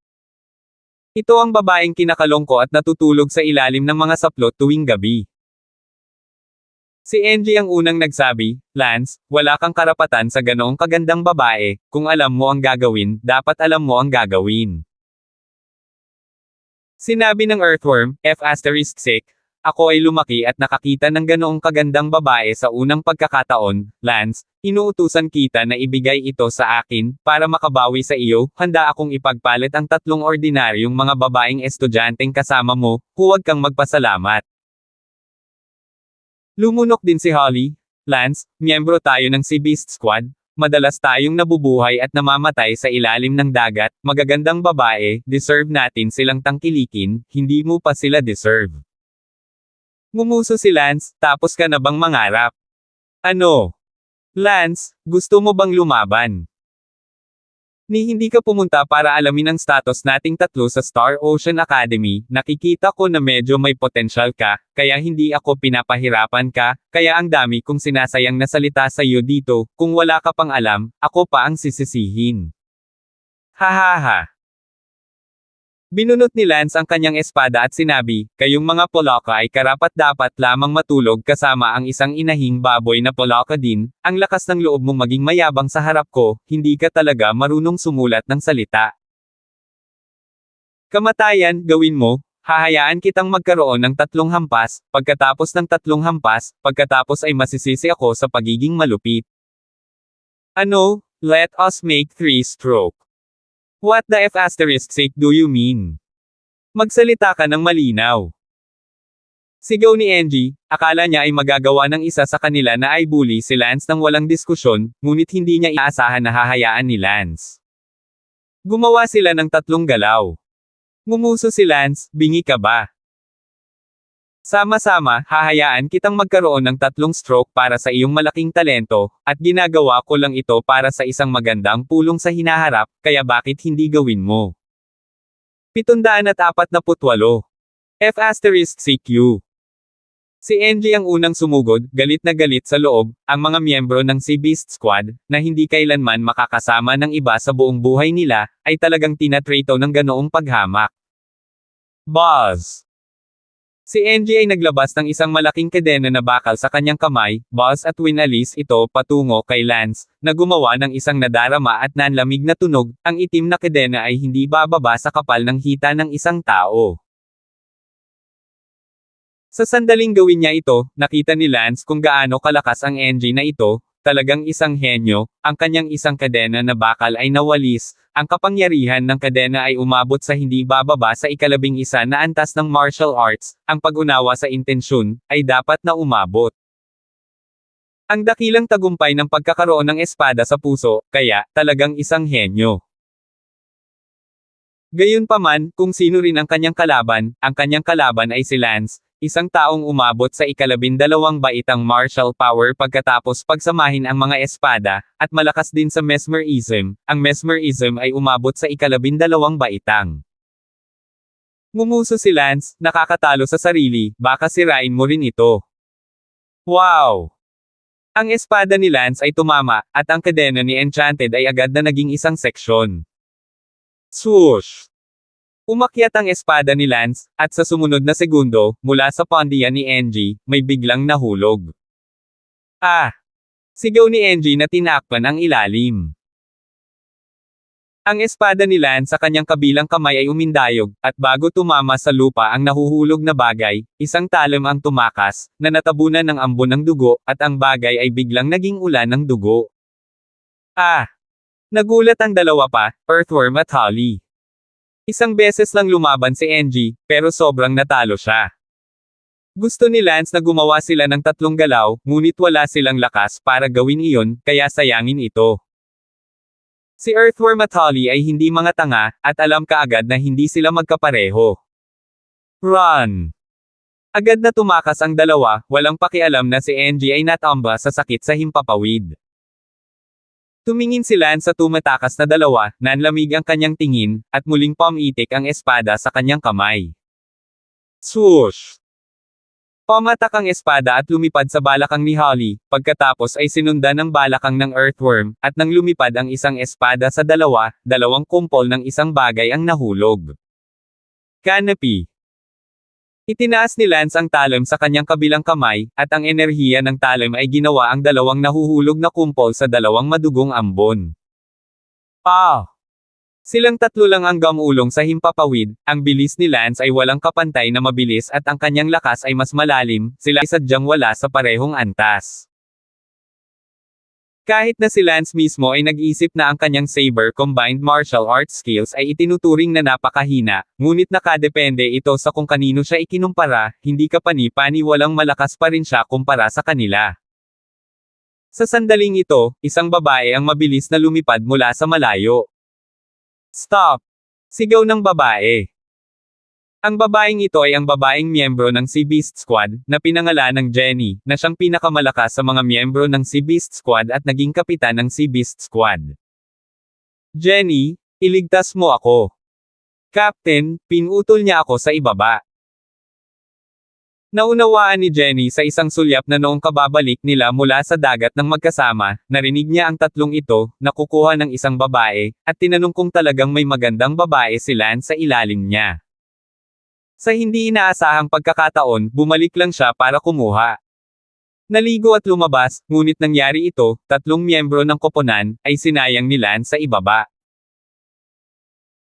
Ito ang babaeng kinakalongko at natutulog sa ilalim ng mga saplot tuwing gabi. Si Angie ang unang nagsabi, Lance, wala kang karapatan sa ganoong kagandang babae, kung alam mo ang gagawin, dapat alam mo ang gagawin. Sinabi ng Earthworm, F***, ako ay lumaki at nakakita ng ganoong kagandang babae sa unang pagkakataon, Lance, inuutusan kita na ibigay ito sa akin, para makabawi sa iyo, handa akong ipagpalit ang tatlong ordinaryong mga babaeng estudyanteng kasama mo, huwag kang magpasalamat. Lumunok din si Holly, Lance, miyembro tayo ng Sea Beast Squad, madalas tayong nabubuhay at namamatay sa ilalim ng dagat, magagandang babae, deserve natin silang tangkilikin, hindi mo pa sila deserve. Ngumuso si Lance, tapos ka na bang mangarap? Ano? Lance, gusto mo bang lumaban? Ni hindi ka pumunta para alamin ang status nating tatlo sa Star Ocean Academy, nakikita ko na medyo may potensyal ka, kaya hindi ako pinapahirapan ka, kaya ang dami kong sinasayang na salita sa iyo dito, kung wala ka pang alam, ako pa ang sisisihin. Hahaha. Binunot ni Lance ang kanyang espada at sinabi, kayong mga Polaka ay karapat-dapat lamang matulog kasama ang isang inahing baboy na Polaka din, ang lakas ng loob mong maging mayabang sa harap ko, hindi ka talaga marunong sumulat ng salita. Kamatayan, gawin mo, hahayaan kitang magkaroon ng 3 hampas, pagkatapos ng 3 hampas, pagkatapos ay masisisi ako sa pagiging malupit. Ano? Let us make 3 stroke. What the F*** do you mean? Magsalita ka ng malinaw. Sigaw ni Angie, akala niya ay magagawa ng isa sa kanila na ay bully si Lance nang walang diskusyon, ngunit hindi niya inaasahan na hahayaan ni Lance. Gumawa sila ng tatlong galaw. Ngumuso si Lance, bingi ka ba? Sama-sama, hahayaan kitang magkaroon ng tatlong stroke para sa iyong malaking talento, at ginagawa ko lang ito para sa isang magandang pulong sa hinaharap, kaya bakit hindi gawin mo? 748 F***CQ Si Angie ang unang sumugod, galit na galit sa loob, ang mga miyembro ng Sea Beast Squad, na hindi kailanman makakasama ng iba sa buong buhay nila, ay talagang tinatrato ng ganoong paghamak. Boss! Si Angie ay naglabas ng isang malaking kadena na bakal sa kanyang kamay, boss at winalis ito patungo kay Lance, na gumawa ng isang nadarama at nanlamig na tunog, ang itim na kadena ay hindi bababa sa kapal ng hita ng isang tao. Sa sandaling gawin niya ito, nakita ni Lance kung gaano kalakas ang Angie na ito, talagang isang henyo, ang kanyang isang kadena na bakal ay nawalis, ang kapangyarihan ng kadena ay umabot sa hindi bababa sa 11 na antas ng martial arts, ang pag-unawa sa intensyon, ay dapat na umabot. Ang dakilang tagumpay ng pagkakaroon ng espada sa puso, kaya, talagang isang henyo. Gayunpaman, kung sino rin ang kanyang kalaban ay si Lance, isang taong umabot sa 12 baitang martial power pagkatapos pagsamahin ang mga espada, at malakas din sa mesmerism, ang mesmerism ay umabot sa 12 baitang. Ngumuso si Lance, nakakatalo sa sarili, baka sirain mo rin ito. Wow! Ang espada ni Lance ay tumama, at ang kadena ni Enchanted ay agad na naging isang seksyon. Swoosh! Umakyat ang espada ni Lance, at sa sumunod na segundo, mula sa pondian ni Angie, may biglang nahulog. Ah! Sigaw ni Angie na tinakpan ang ilalim. Ang espada ni Lance sa kanyang kabilang kamay ay umindayog, at bago tumama sa lupa ang nahuhulog na bagay, isang talim ang tumakas, na natabunan ng ambon ng dugo, at ang bagay ay biglang naging ulan ng dugo. Ah! Nagulat ang dalawa pa, Earthworm at Holly. Isang beses lang lumaban si Angie, pero sobrang natalo siya. Gusto ni Lance na gumawa sila ng tatlong galaw, ngunit wala silang lakas para gawin iyon, kaya sayangin ito. Si Earthworm at Holly ay hindi mga tanga, at alam kaagad na hindi sila magkapareho. Run! Agad na tumakas ang dalawa, walang pakialam na si Angie ay natamba sa sakit sa himpapawid. Tumingin si Lance sa tumatakas na dalawa, nanlamig ang kanyang tingin, at muling pumitik ang espada sa kanyang kamay. Swoosh! Pumatak ang espada at lumipad sa balakang ni Holly, pagkatapos ay sinundan ng balakang ng Earthworm, at nang lumipad ang isang espada sa dalawang kumpol ng isang bagay ang nahulog. Canopy. Itinaas ni Lance ang talim sa kanyang kabilang kamay, at ang enerhiya ng talim ay ginawa ang dalawang nahuhulog na kumpol sa dalawang madugong ambon. Ah! Silang tatlo lang ang gamulong sa himpapawid, ang bilis ni Lance ay walang kapantay na mabilis at ang kanyang lakas ay mas malalim, sila ay sadyang wala sa parehong antas. Kahit na si Lance mismo ay nag-isip na ang kanyang saber combined martial arts skills ay itinuturing na napakahina, ngunit nakadepende ito sa kung kanino siya ikinumpara, hindi kapani-pani walang malakas pa rin siya kumpara sa kanila. Sa sandaling ito, isang babae ang mabilis na lumipad mula sa malayo. Stop! Sigaw ng babae. Ang babaeng ito ay ang babaeng miyembro ng Sea Beast Squad, na pinangalan ng Jenny, na siyang pinakamalakas sa mga miyembro ng Sea Beast Squad at naging kapitan ng Sea Beast Squad. Jenny, iligtas mo ako. Captain, pinutol niya ako sa ibaba. Naunawaan ni Jenny sa isang sulyap na noong kababalik nila mula sa dagat ng magkasama, narinig niya ang tatlong ito, nakukuha ng isang babae, at tinanong kung talagang may magandang babae si Lance sa ilalim niya. Sa hindi inaasahang pagkakataon, bumalik lang siya para kumuha. Naligo at lumabas, ngunit nangyari ito, tatlong miyembro ng koponan, ay sinayang ni Lance sa ibaba.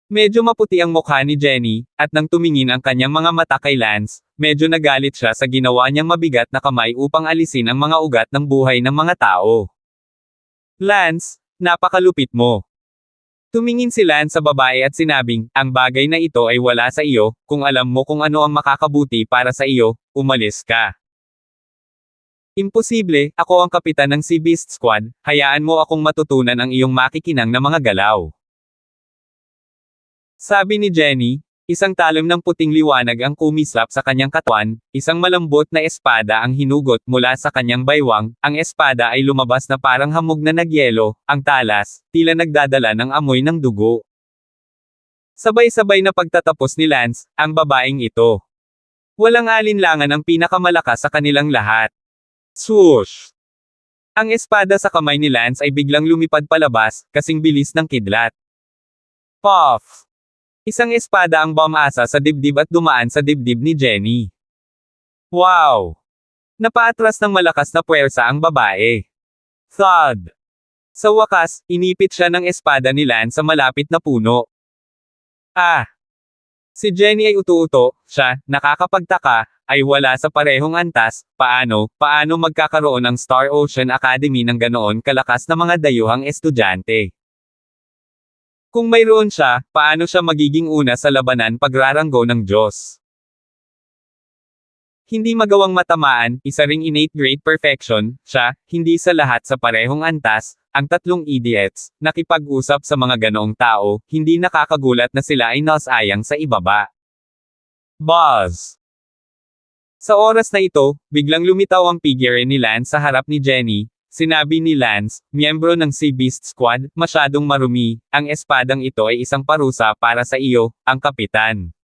Medyo maputi ang mukha ni Jenny, at nang tumingin ang kanyang mga mata kay Lance, medyo nagalit siya sa ginawa niyang mabigat na kamay upang alisin ang mga ugat ng buhay ng mga tao. Lance, napakalupit mo. Tumingin si Lance sa babae at sinabing, ang bagay na ito ay wala sa iyo, kung alam mo kung ano ang makakabuti para sa iyo, umalis ka. Imposible, ako ang kapitan ng Sea Beast Squad, hayaan mo akong matutunan ang iyong makikinang na mga galaw. Sabi ni Jenny, isang talim ng puting liwanag ang kumislap sa kanyang katawan, isang malambot na espada ang hinugot mula sa kanyang baywang, ang espada ay lumabas na parang hamog na nagyelo, ang talas, tila nagdadala ng amoy ng dugo. Sabay-sabay na pagtatapos ni Lance, ang babaeng ito. Walang alinlangan ang pinakamalakas sa kanilang lahat. Swoosh! Ang espada sa kamay ni Lance ay biglang lumipad palabas, kasing bilis ng kidlat. Puff! Isang espada ang bumasa sa dibdib at dumaan sa dibdib ni Jenny. Wow! Napaatras ng malakas na puwersa ang babae. Thud! Sa wakas, inipit siya ng espada ni Lance sa malapit na puno. Ah! Si Jenny ay utu-uto, siya, nakakapagtaka, ay wala sa parehong antas, paano magkakaroon ng Star Ocean Academy ng ganoon kalakas na mga dayuhang estudyante? Kung mayroon siya, paano siya magiging una sa labanan pagraranggo ng Diyos? Hindi magawang matamaan, isa ring innate great perfection, siya, hindi sa lahat sa parehong antas, ang tatlong idiots, nakipag-usap sa mga ganoong tao, hindi nakakagulat na sila ay nasayang sa ibaba. Buzz! Sa oras na ito, biglang lumitaw ang figure ni Lance sa harap ni Jenny. Sinabi ni Lance, miyembro ng Sea Beast Squad, masyadong marumi, ang espadang ito ay isang parusa para sa iyo, ang kapitan.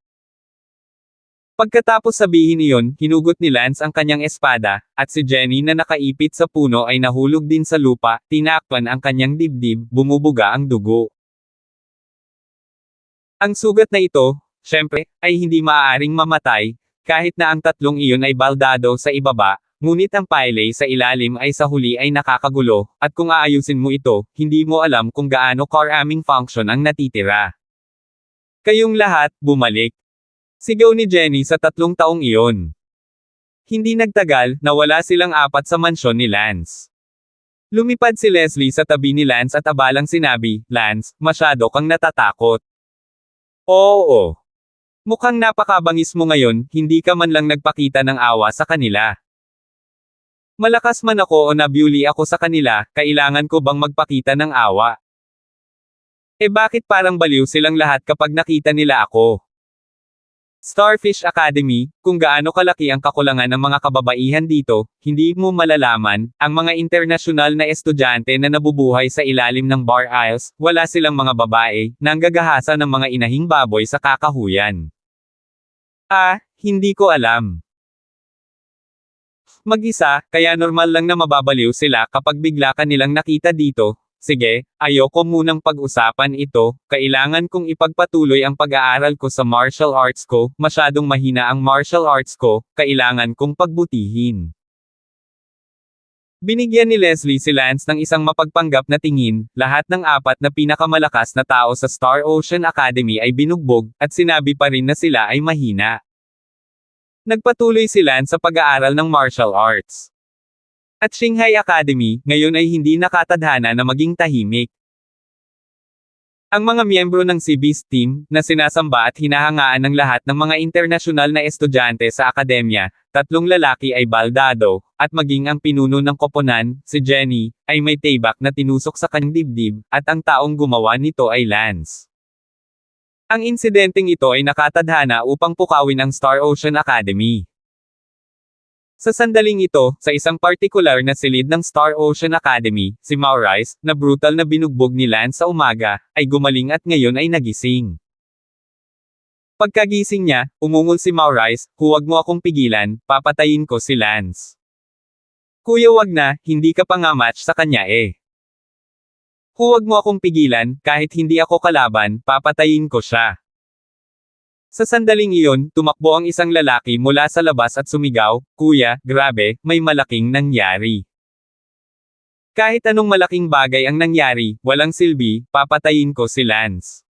Pagkatapos sabihin iyon, hinugot ni Lance ang kanyang espada, at si Jenny na nakaipit sa puno ay nahulog din sa lupa, tinakpan ang kanyang dibdib, bumubuga ang dugo. Ang sugat na ito, syempre, ay hindi maaaring mamatay, kahit na ang tatlong iyon ay baldado sa ibaba, ngunit ang pile sa ilalim ay sa huli ay nakakagulo, at kung aayusin mo ito, hindi mo alam kung gaano karaming function ang natitira. Kayong lahat, bumalik. Sigaw ni Jenny sa 3 taong iyon. Hindi nagtagal, nawala silang 4 sa mansyon ni Lance. Lumipad si Leslie sa tabi ni Lance at abalang sinabi, Lance, masyado kang natatakot. Oo. Mukhang napakabangis mo ngayon, hindi ka man lang nagpakita ng awa sa kanila. Malakas man ako o nabully ako sa kanila, kailangan ko bang magpakita ng awa? Bakit parang baliw silang lahat kapag nakita nila ako? Starfish Academy, kung gaano kalaki ang kakulangan ng mga kababaihan dito, hindi mo malalaman, ang mga internasyonal na estudyante na nabubuhay sa ilalim ng Bar Isles, wala silang mga babae, nanggagahasa ng mga inahing baboy sa kakahuyan. Hindi ko alam. Mag-isa, kaya normal lang na mababaliw sila kapag bigla ka nilang nakita dito. Sige, ayoko munang pag-usapan ito, kailangan kong ipagpatuloy ang pag-aaral ko sa martial arts ko, masyadong mahina ang martial arts ko, kailangan kong pagbutihin. Binigyan ni Leslie si Lance ng isang mapagpanggap na tingin, lahat ng 4 na pinakamalakas na tao sa Star Ocean Academy ay binugbog, at sinabi pa rin na sila ay mahina. Nagpatuloy si Lance sa pag-aaral ng martial arts. At Shanghai Academy, ngayon ay hindi nakatadhana na maging tahimik. Ang mga miyembro ng Sea Beast Team, na sinasamba at hinahangaan ng lahat ng mga internasyonal na estudyante sa akademya, 3 lalaki ay baldado, at maging ang pinuno ng koponan, si Jenny, ay may taybak na tinusok sa kanyang dibdib, at ang taong gumawa nito ay Lance. Ang insidenteng ito ay nakatadhana upang pukawin ang Star Ocean Academy. Sa sandaling ito, sa isang partikular na silid ng Star Ocean Academy, si Maurice, na brutal na binugbog ni Lance sa umaga, ay gumaling at ngayon ay nagising. Pagkagising niya, umungol si Maurice, huwag mo akong pigilan, papatayin ko si Lance. Kuya wag na, hindi ka pa nga match sa kanya eh. Huwag mo akong pigilan, kahit hindi ako kalaban, papatayin ko siya. Sa sandaling iyon, tumakbo ang isang lalaki mula sa labas at sumigaw, Kuya, grabe, may malaking nangyari. Kahit anong malaking bagay ang nangyari, walang silbi, papatayin ko si Lance.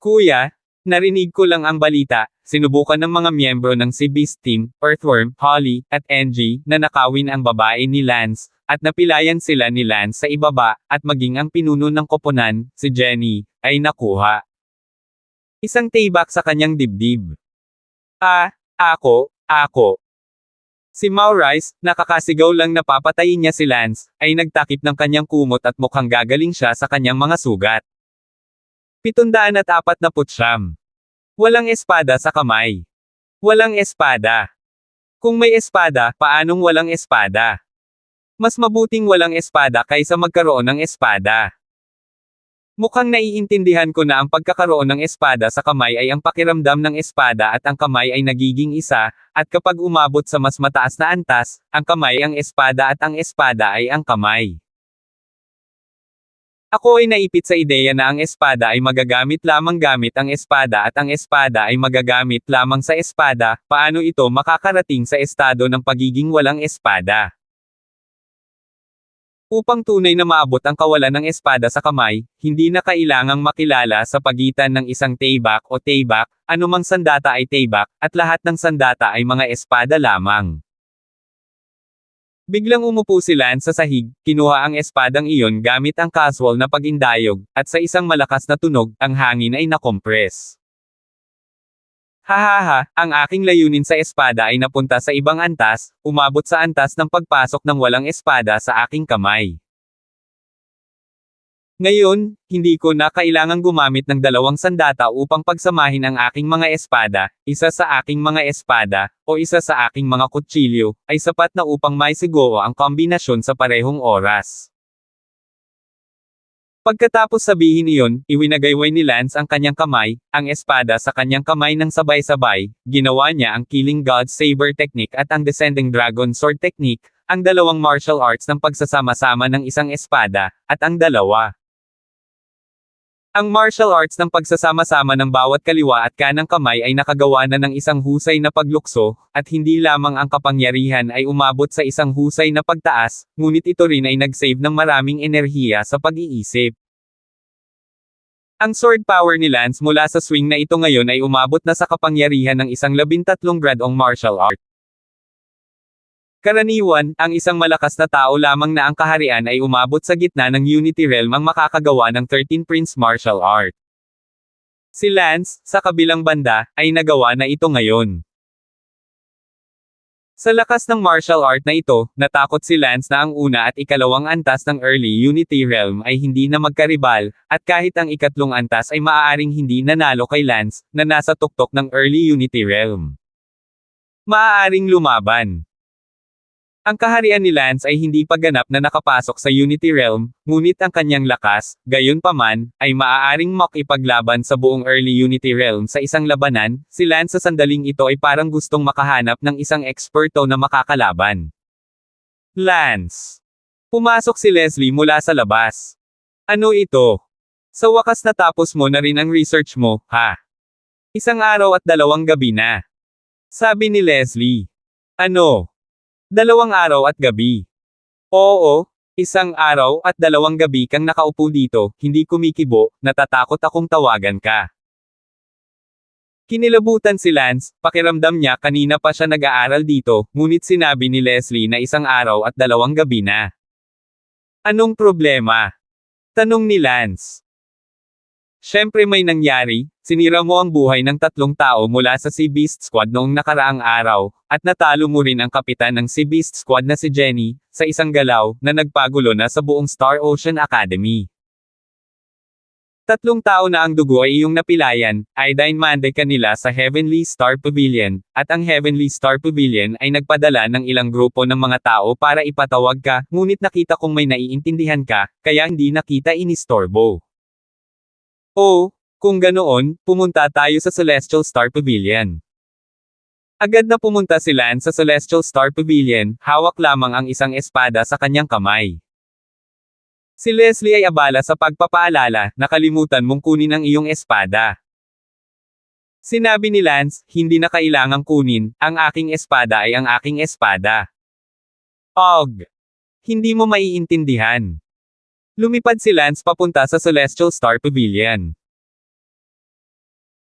Kuya, narinig ko lang ang balita, sinubukan ng mga miyembro ng Sea Beast Team, Earthworm, Holly, at Angie, na nakawin ang babae ni Lance, at napilayan sila ni Lance sa ibaba, at maging ang pinuno ng koponan, si Jenny, ay nakuha. Isang tibak sa kanyang dibdib. Ako. Si Maurice, nakakasigaw lang na papatayin niya si Lance, ay nagtakip ng kanyang kumot at mukhang gagaling siya sa kanyang mga sugat. 749. Walang espada sa kamay. Walang espada. Kung may espada, paanong walang espada? Mas mabuting walang espada kaysa magkaroon ng espada. Mukhang naiintindihan ko na ang pagkakaroon ng espada sa kamay ay ang pakiramdam ng espada at ang kamay ay nagiging isa, at kapag umabot sa mas mataas na antas, ang kamay ang espada at ang espada ay ang kamay. Ako ay naipit sa ideya na ang espada ay magagamit lamang gamit ang espada at ang espada ay magagamit lamang sa espada, paano ito makakarating sa estado ng pagiging walang espada? Upang tunay na maabot ang kawalan ng espada sa kamay, hindi na kailangang makilala sa pagitan ng isang taybak o taybak, anumang sandata ay taybak, at lahat ng sandata ay mga espada lamang. Biglang umupo si Lance sa sahig, kinuha ang espadang iyon gamit ang casual na pag-indayog, at sa isang malakas na tunog, ang hangin ay nakompres. Hahaha, ang aking layunin sa espada ay napunta sa ibang antas, umabot sa antas ng pagpasok ng walang espada sa aking kamay. Ngayon, hindi ko na kailangang gumamit ng dalawang sandata upang pagsamahin ang aking mga espada, isa sa aking mga espada, o isa sa aking mga kutsilyo, ay sapat na upang maisiguro ang kombinasyon sa parehong oras. Pagkatapos sabihin iyon, iwinagayway ni Lance ang kanyang kamay, ang espada sa kanyang kamay ng sabay-sabay, ginawa niya ang Killing God Saber Technique at ang Descending Dragon Sword Technique, ang dalawang martial arts ng pagsasama-sama ng isang espada, at ang dalawa. Ang martial arts ng pagsasama-sama ng bawat kaliwa at kanang kamay ay nakagawa na ng isang husay na paglukso, at hindi lamang ang kapangyarihan ay umabot sa isang husay na pagtaas, ngunit ito rin ay nag-save ng maraming enerhiya sa pag-iisip. Ang sword power ni Lance mula sa swing na ito ngayon ay umabot na sa kapangyarihan ng isang 13 gradong martial art. Karaniwan, ang isang malakas na tao lamang na ang kaharian ay umabot sa gitna ng Unity Realm ang makakagawa ng 13 Prince Martial Art. Si Lance, sa kabilang banda, ay nagawa na ito ngayon. Sa lakas ng martial art na ito, natakot si Lance na ang una at ikalawang antas ng Early Unity Realm ay hindi na magkaribal, at kahit ang ikatlong antas ay maaaring hindi nanalo kay Lance, na nasa tuktok ng Early Unity Realm. Maaaring lumaban. Ang kaharian ni Lance ay hindi pa ganap na nakapasok sa Unity Realm, ngunit ang kanyang lakas, gayunpaman, ay maaaring makipaglaban sa buong Early Unity Realm sa isang labanan. Si Lance sa sandaling ito ay parang gustong makahanap ng isang eksperto na makakalaban. Lance. Pumasok si Leslie mula sa labas. Ano ito? Sa wakas natapos mo na rin ang research mo, ha? Isang araw at 2 gabi na. Sabi ni Leslie. Ano? 2 araw at gabi. Oo, 1 araw at 2 gabi kang nakaupo dito, hindi kumikibo, natatakot akong tawagan ka. Kinilabutan si Lance, pakiramdam niya kanina pa siya nag-aaral dito, ngunit sinabi ni Leslie na 1 araw at 2 gabi na. Anong problema? Tanong ni Lance. Siyempre may nangyari, sinira mo ang buhay ng 3 tao mula sa Sea Beast Squad noong nakaraang araw, at natalo mo rin ang kapitan ng Sea Beast Squad na si Jenny, sa isang galaw, na nagpagulo na sa buong Star Ocean Academy. 3 tao na ang dugo ay iyong napilayan, ay dinmande kanila sa Heavenly Star Pavilion, at ang Heavenly Star Pavilion ay nagpadala ng ilang grupo ng mga tao para ipatawag ka, ngunit nakita kong may naiintindihan ka, kaya hindi na kita inistorbo. Oh, kung ganoon, pumunta tayo sa Celestial Star Pavilion. Agad na pumunta si Lance sa Celestial Star Pavilion, hawak lamang ang isang espada sa kanyang kamay. Si Leslie ay abala sa pagpapaalala, nakalimutan mong kunin ang iyong espada. Sinabi ni Lance, hindi na kailangang kunin, ang aking espada ay ang aking espada. Og! Hindi mo maiintindihan. Lumipad si Lance papunta sa Celestial Star Pavilion.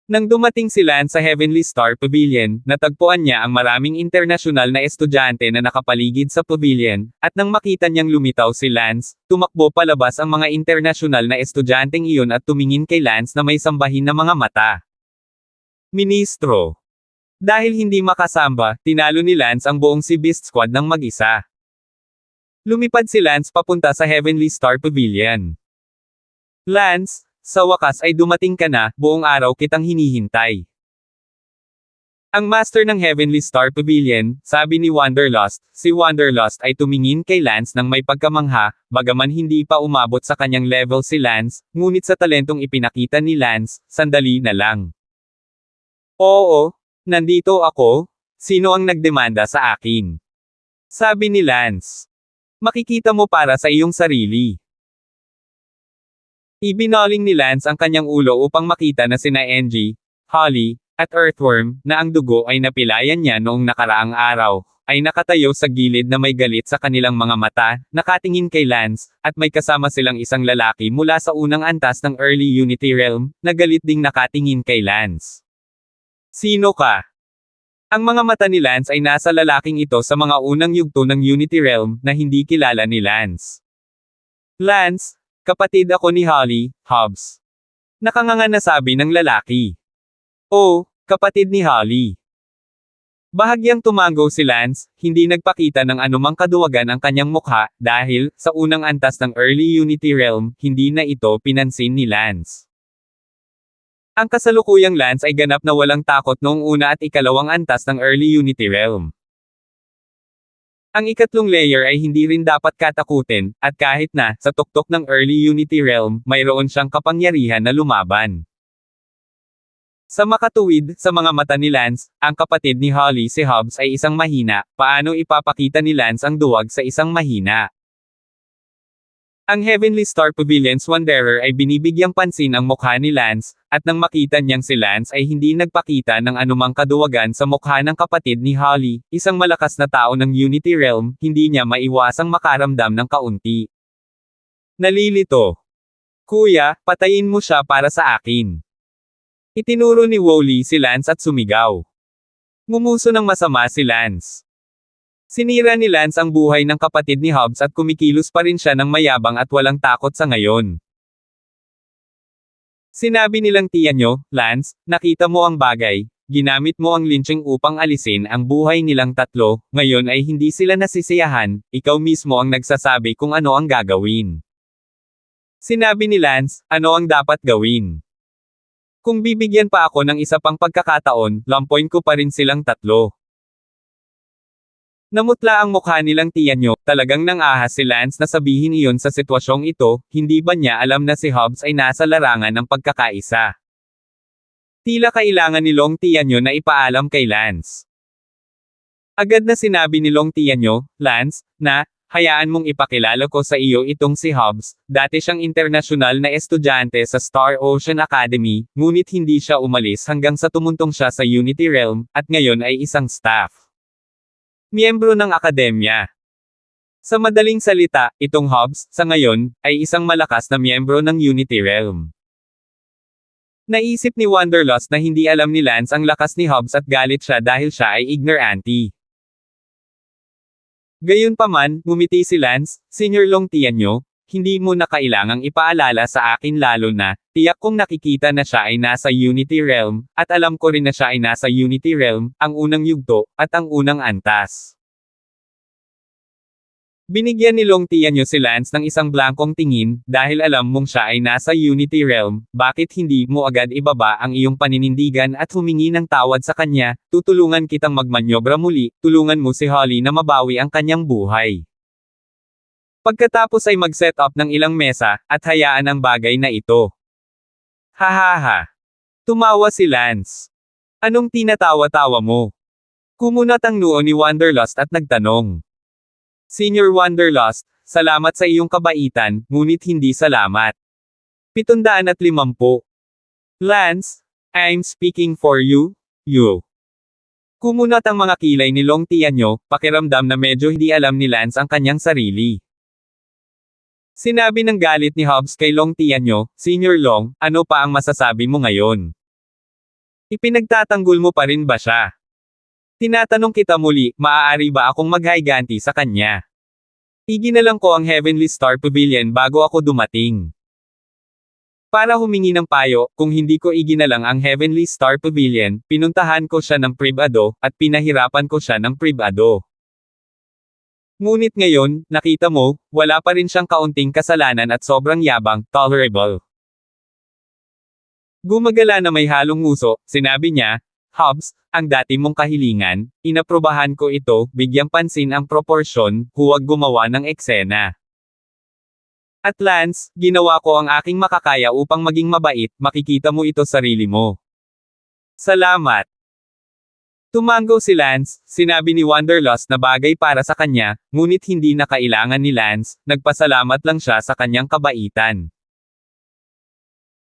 Nang dumating si Lance sa Heavenly Star Pavilion, natagpuan niya ang maraming internasyonal na estudyante na nakapaligid sa pavilion, at nang makita niyang lumitaw si Lance, tumakbo palabas ang mga internasyonal na estudyanteng iyon at tumingin kay Lance na may sambahin na mga mata. Ministro. Dahil hindi makasamba, tinalo ni Lance ang buong Sea Beast Squad ng mag-isa. Lumipad si Lance papunta sa Heavenly Star Pavilion. Lance, sa wakas ay dumating ka na, buong araw kitang hinihintay. Ang master ng Heavenly Star Pavilion, sabi ni Wanderlust, si Wanderlust ay tumingin kay Lance nang may pagkamangha, bagaman hindi pa umabot sa kanyang level si Lance, ngunit sa talentong ipinakita ni Lance, sandali na lang. Oo, nandito ako, sino ang nagdemanda sa akin? Sabi ni Lance. Makikita mo para sa iyong sarili. Ibinaling ni Lance ang kanyang ulo upang makita na sina Engie, Holly, at Earthworm, na ang dugo ay napilayan niya noong nakaraang araw, ay nakatayo sa gilid na may galit sa kanilang mga mata, nakatingin kay Lance, at may kasama silang isang lalaki mula sa unang antas ng Early Unity Realm, na galit ding nakatingin kay Lance. Sino ka? Ang mga mata ni Lance ay nasa lalaking ito sa mga unang yugto ng Unity Realm, na hindi kilala ni Lance. Lance, kapatid ako ni Holly, Hobbs. Nakanganga na sabi ng lalaki. Oh, kapatid ni Holly. Bahagyang tumango si Lance, hindi nagpakita ng anumang kaduwagan ang kanyang mukha, dahil, sa unang antas ng Early Unity Realm, hindi na ito pinansin ni Lance. Ang kasalukuyang Lance ay ganap na walang takot noong una at ikalawang antas ng Early Unity Realm. Ang ikatlong layer ay hindi rin dapat katakutin, at kahit na, sa tuktok ng Early Unity Realm, mayroon siyang kapangyarihan na lumaban. Sa makatuwid, sa mga mata ni Lance, ang kapatid ni Holly si Hobbs ay isang mahina, paano ipapakita ni Lance ang duwag sa isang mahina? Ang Heavenly Star Pavilion's Wanderer ay binibigyang pansin ang mukha ni Lance, at nang makita niyang si Lance ay hindi nagpakita ng anumang kaduwagan sa mukha ng kapatid ni Holly, isang malakas na tao ng Unity Realm, hindi niya maiwasang makaramdam ng kaunti. Nalilito. Kuya, patayin mo siya para sa akin. Itinuro ni Wooly si Lance at sumigaw. Ngumuso ng masama si Lance. Sinira ni Lance ang buhay ng kapatid ni Hobbs at kumikilos pa rin siya ng mayabang at walang takot sa ngayon. Sinabi nilang tiyan nyo, Lance, nakita mo ang bagay, ginamit mo ang lynching upang alisin ang buhay nilang tatlo, ngayon ay hindi sila nasisiyahan, ikaw mismo ang nagsasabi kung ano ang gagawin. Sinabi ni Lance, ano ang dapat gawin? Kung bibigyan pa ako ng isa pang pagkakataon, lampoin ko pa rin silang tatlo. Namutla ang mukha nilang tiyan nyo, talagang nang-ahas si Lance na sabihin iyon sa sitwasyong ito, hindi ba niya alam na si Hobbs ay nasa larangan ng pagkakaisa? Tila kailangan ni Long tiyan nyo na ipaalam kay Lance. Agad na sinabi ni Long tiyan nyo, Lance, na, hayaan mong ipakilala ko sa iyo itong si Hobbs, dati siyang internasyonal na estudyante sa Star Ocean Academy, ngunit hindi siya umalis hanggang sa tumuntong siya sa Unity Realm, at ngayon ay isang staff. Miyembro ng akademya. Sa madaling salita, itong Hobbs, sa ngayon, ay isang malakas na miyembro ng Unity Realm. Naisip ni Wanderlust na hindi alam ni Lance ang lakas ni Hobbs at galit siya dahil siya ay ignorante. Gayunpaman, ngumiti si Lance, Senior Long tiyan nyo, hindi mo na kailangang ipaalala sa akin lalo na, tiyak kong nakikita na siya ay nasa Unity Realm, at alam ko rin na siya ay nasa Unity Realm, ang unang yugto, at ang unang antas. Binigyan ni Long tiyan nyo si Lance ng isang blankong tingin, dahil alam mong siya ay nasa Unity Realm, bakit hindi mo agad ibaba ang iyong paninindigan at humingi ng tawad sa kanya, tutulungan kitang magmanyobra muli, tulungan mo si Holly na mabawi ang kanyang buhay. Pagkatapos ay mag-set up ng ilang mesa, at hayaan ang bagay na ito. Hahaha. Tumawa si Lance. Anong tinatawa-tawa mo? Kumunat ang noo ni Wanderlust at nagtanong. Senior Wanderlust, salamat sa iyong kabaitan, ngunit hindi salamat. 750. Lance, I'm speaking for you, you. Kumunat ang mga kilay ni Long tiyan nyo, pakiramdam na medyo hindi alam ni Lance ang kanyang sarili. Sinabi ng galit ni Hobbs kay Long tiyan nyo, Senior Long, ano pa ang masasabi mo ngayon? Ipinagtatanggol mo pa rin ba siya? Tinatanong kita muli, maaari ba akong maghayganti sa kanya? Iginalang ko ang Heavenly Star Pavilion bago ako dumating. Para humingi ng payo, kung hindi ko iginalang ang Heavenly Star Pavilion, pinuntahan ko siya ng pribado, at pinahirapan ko siya ng pribado. Ngunit ngayon, nakita mo, wala pa rin siyang kaunting kasalanan at sobrang yabang, tolerable. Gumagala na may halong nguso, sinabi niya, Hobbs, ang dati mong kahilingan, inaprobahan ko ito, bigyang pansin ang proporsyon, huwag gumawa ng eksena. At Lance, ginawa ko ang aking makakaya upang maging mabait, makikita mo ito sarili mo. Salamat. Tumango si Lance, sinabi ni Wanderlust na bagay para sa kanya, ngunit hindi na kailangan ni Lance, nagpasalamat lang siya sa kanyang kabaitan.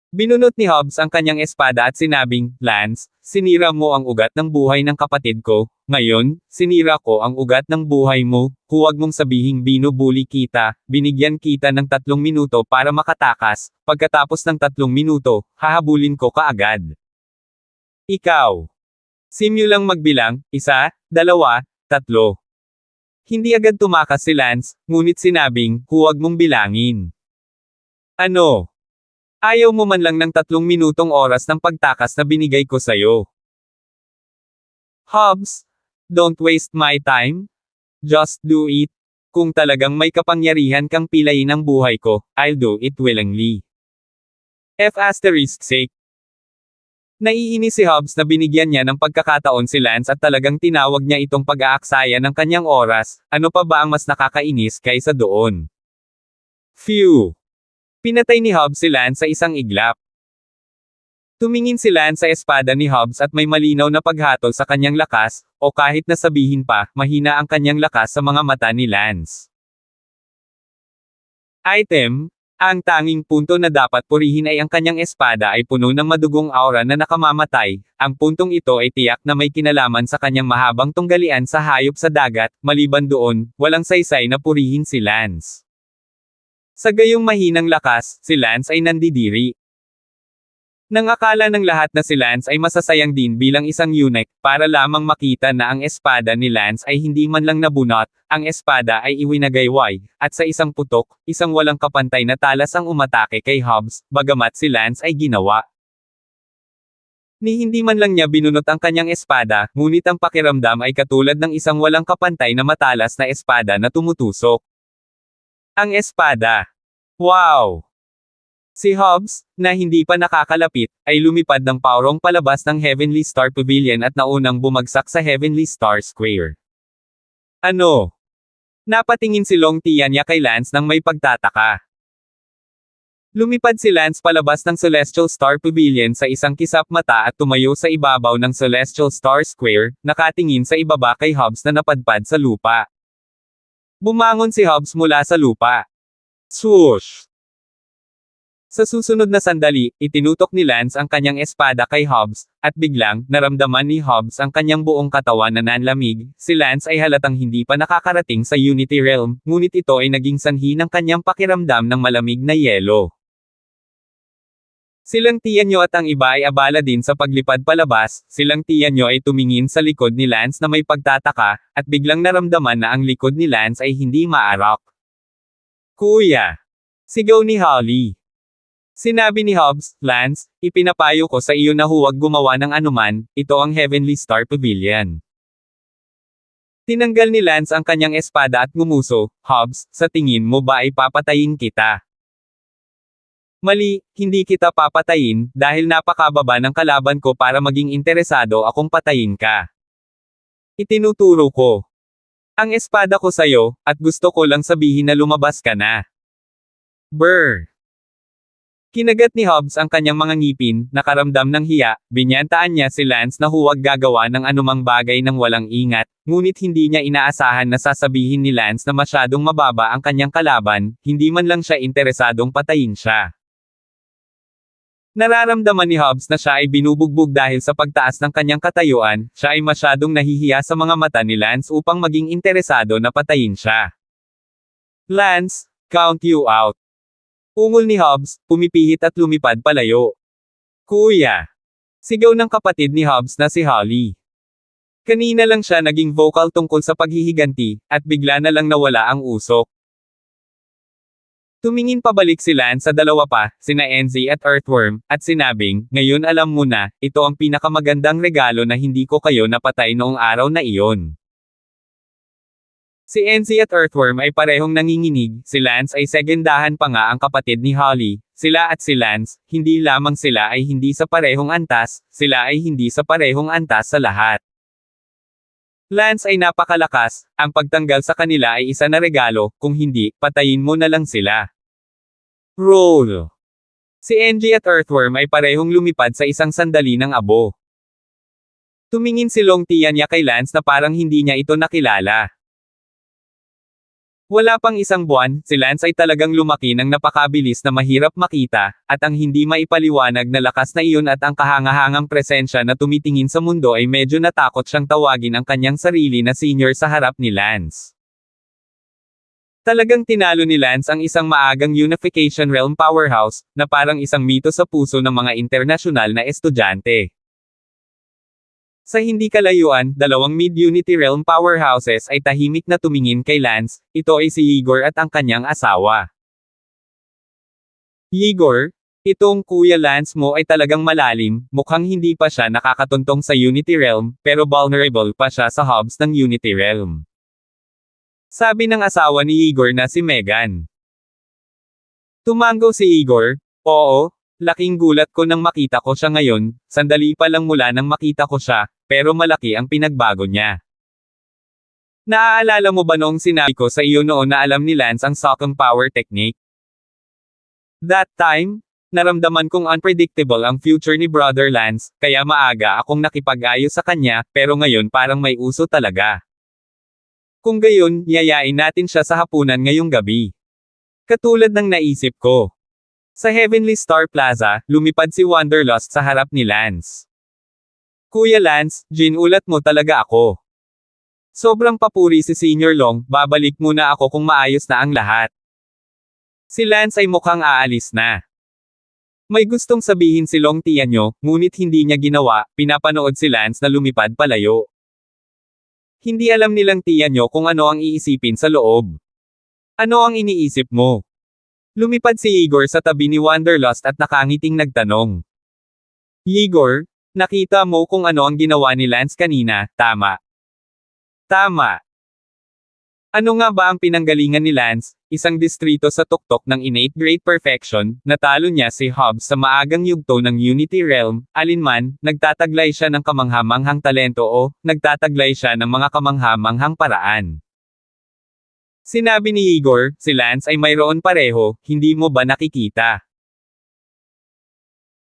Binunot ni Hobbs ang kanyang espada at sinabing, Lance, sinira mo ang ugat ng buhay ng kapatid ko, ngayon, sinira ko ang ugat ng buhay mo, huwag mong sabihing binubuli kita, binigyan kita ng 3 minuto para makatakas, pagkatapos ng 3 minuto, hahabulin ko kaagad. Ikaw. Simulang magbilang, 1, 2, 3. Hindi agad tumakas si Lance, ngunit sinabing, huwag mong bilangin. Ano? Ayaw mo man lang ng 3 minutong oras ng pagtakas na binigay ko sayo. Hobbs, don't waste my time. Just do it. Kung talagang may kapangyarihan kang pilayin ang buhay ko, I'll do it willingly. F***sake. Naiinis si Hobbs na binigyan niya ng pagkakataon si Lance at talagang tinawag niya itong pag-aaksaya ng kanyang oras, ano pa ba ang mas nakakainis kaysa doon? Phew! Pinatay ni Hobbs si Lance sa isang iglap. Tumingin si Lance sa espada ni Hobbs at may malinaw na paghatol sa kanyang lakas, o kahit na sabihin pa, mahina ang kanyang lakas sa mga mata ni Lance. Item. Ang tanging punto na dapat purihin ay ang kanyang espada ay puno ng madugong aura na nakamamatay, ang puntong ito ay tiyak na may kinalaman sa kanyang mahabang tunggalian sa hayop sa dagat, maliban doon, walang saysay na purihin si Lance. Sa gayong mahinang lakas, si Lance ay nandidiri. Nang akala ng lahat na si Lance ay masasayang din bilang isang eunuch, para lamang makita na ang espada ni Lance ay hindi man lang nabunot, ang espada ay iwinagayway, at sa isang putok, isang walang kapantay na talas ang umatake kay Hobbs, bagamat si Lance ay ginawa. Ni hindi man lang niya binunot ang kanyang espada, ngunit ang pakiramdam ay katulad ng isang walang kapantay na matalas na espada na tumutusok. Ang espada. Wow! Si Hobbs, na hindi pa nakakalapit, ay lumipad ng paurong palabas ng Heavenly Star Pavilion at naunang bumagsak sa Heavenly Star Square. Ano? Napatingin si Long Tianya kay Lance nang may pagtataka. Lumipad si Lance palabas ng Celestial Star Pavilion sa isang kisap mata at tumayo sa ibabaw ng Celestial Star Square, nakatingin sa ibaba kay Hobbs na napadpad sa lupa. Bumangon si Hobbs mula sa lupa. Swoosh! Sa susunod na sandali, itinutok ni Lance ang kanyang espada kay Hobbs, at biglang, naramdaman ni Hobbs ang kanyang buong katawan na nanlamig. Si Lance ay halatang hindi pa nakakarating sa Unity Realm, ngunit ito ay naging sanhi ng kanyang pakiramdam ng malamig na yelo. Silang Tianyo at ang iba ay abala din sa paglipad palabas, silang Tianyo ay tumingin sa likod ni Lance na may pagtataka, at biglang naramdaman na ang likod ni Lance ay hindi maarok. Kuya! Sigaw ni Holly. Sinabi ni Hobbs, Lance, ipinapayo ko sa iyo na huwag gumawa ng anuman, ito ang Heavenly Star Pavilion. Tinanggal ni Lance ang kanyang espada at ngumuso, Hobbs, sa tingin mo ba ay papatayin kita? Mali, hindi kita papatayin, dahil napakababa ng kalaban ko para maging interesado akong patayin ka. Itinuturo ko ang espada ko sayo, at gusto ko lang sabihin na lumabas ka na. Brr! Kinagat ni Hobbs ang kanyang mga ngipin, nakaramdam ng hiya, binyantaan niya si Lance na huwag gagawa ng anumang bagay ng walang ingat, ngunit hindi niya inaasahan na sasabihin ni Lance na masyadong mababa ang kanyang kalaban, hindi man lang siya interesadong patayin siya. Nararamdaman ni Hobbs na siya ay binubugbog dahil sa pagtaas ng kanyang katayuan, siya ay masyadong nahihiya sa mga mata ni Lance upang maging interesado na patayin siya. Lance, count you out. Ungol ni Hobbs, pumipihit at lumipad palayo. Kuya! Sigaw ng kapatid ni Hobbs na si Holly. Kanina lang siya naging vocal tungkol sa paghihiganti, at bigla na lang nawala ang usok. Tumingin pabalik si Lance sa dalawa pa, sina Enzi at Earthworm, at sinabing, ngayon alam mo na, ito ang pinakamagandang regalo na hindi ko kayo napatay noong araw na iyon. Si Enzi at Earthworm ay parehong nanginginig, si Lance ay segendahan pa nga ang kapatid ni Holly, sila at si Lance, hindi lamang sila ay hindi sa parehong antas, sila ay hindi sa parehong antas sa lahat. Lance ay napakalakas, ang pagtanggal sa kanila ay isa na regalo, kung hindi, patayin mo na lang sila. Roll! Si Enzi at Earthworm ay parehong lumipad sa isang sandali ng abo. Tumingin si Long Tianya kay Lance na parang hindi niya ito nakilala. Wala pang isang buwan, si Lance ay talagang lumaki ng napakabilis na mahirap makita, at ang hindi maipaliwanag na lakas na iyon at ang kahangahangang presensya na tumitingin sa mundo ay medyo natakot siyang tawagin ang kanyang sarili na senior sa harap ni Lance. Talagang tinalo ni Lance ang isang maagang Unification Realm powerhouse, na parang isang mito sa puso ng mga internasyonal na estudyante. Sa hindi kalayuan, dalawang mid-Unity Realm powerhouses ay tahimik na tumingin kay Lance, ito ay si Igor at ang kanyang asawa. Igor, itong Kuya Lance mo ay talagang malalim, mukhang hindi pa siya nakakatuntong sa Unity Realm, pero vulnerable pa siya sa hubs ng Unity Realm. Sabi ng asawa ni Igor na si Megan. Tumango si Igor, oo, laking gulat ko nang makita ko siya ngayon, sandali pa lang mula nang makita ko siya, pero malaki ang pinagbago niya. Naaalala mo ba noong sinabi ko sa iyo noon na alam ni Lance ang Socom Power Technique? That time, naramdaman kong unpredictable ang future ni Brother Lance, kaya maaga akong nakipag-ayos sa kanya, pero ngayon parang may uso talaga. Kung gayon, yayain natin siya sa hapunan ngayong gabi. Katulad ng naisip ko. Sa Heavenly Star Plaza, lumipad si Wanderlust sa harap ni Lance. Kuya Lance, ginulat mo talaga ako. Sobrang papuri si Senior Long, babalik muna ako kung maayos na ang lahat. Si Lance ay mukhang aalis na. May gustong sabihin si Long Tianyo, ngunit hindi niya ginawa, pinapanood si Lance na lumipad palayo. Hindi alam nilang Tianyo kung ano ang iisipin sa loob. Ano ang iniisip mo? Lumipad si Igor sa tabi ni Wanderlust at nakangiting nagtanong. Igor, nakita mo kung ano ang ginawa ni Lance kanina, tama? Tama. Ano nga ba ang pinanggalingan ni Lance, isang distrito sa tuktok ng innate great perfection, natalo niya si Hobbs sa maagang yugto ng Unity Realm, alinman, nagtataglay siya ng kamanghamanghang talento o, nagtataglay siya ng mga kamanghamanghang paraan. Sinabi ni Igor, si Lance ay mayroon pareho, hindi mo ba nakikita?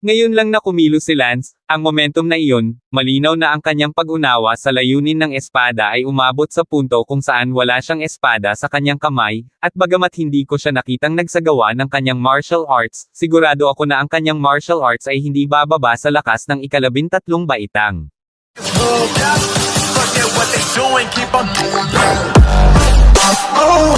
Ngayon lang na kumilos si Lance, ang momentum na iyon, malinaw na ang kanyang pag-unawa sa layunin ng espada ay umabot sa punto kung saan wala siyang espada sa kanyang kamay, at bagamat hindi ko siya nakitang nagsagawa ng kanyang martial arts, sigurado ako na ang kanyang martial arts ay hindi bababa sa lakas ng 13 baitang. Oh,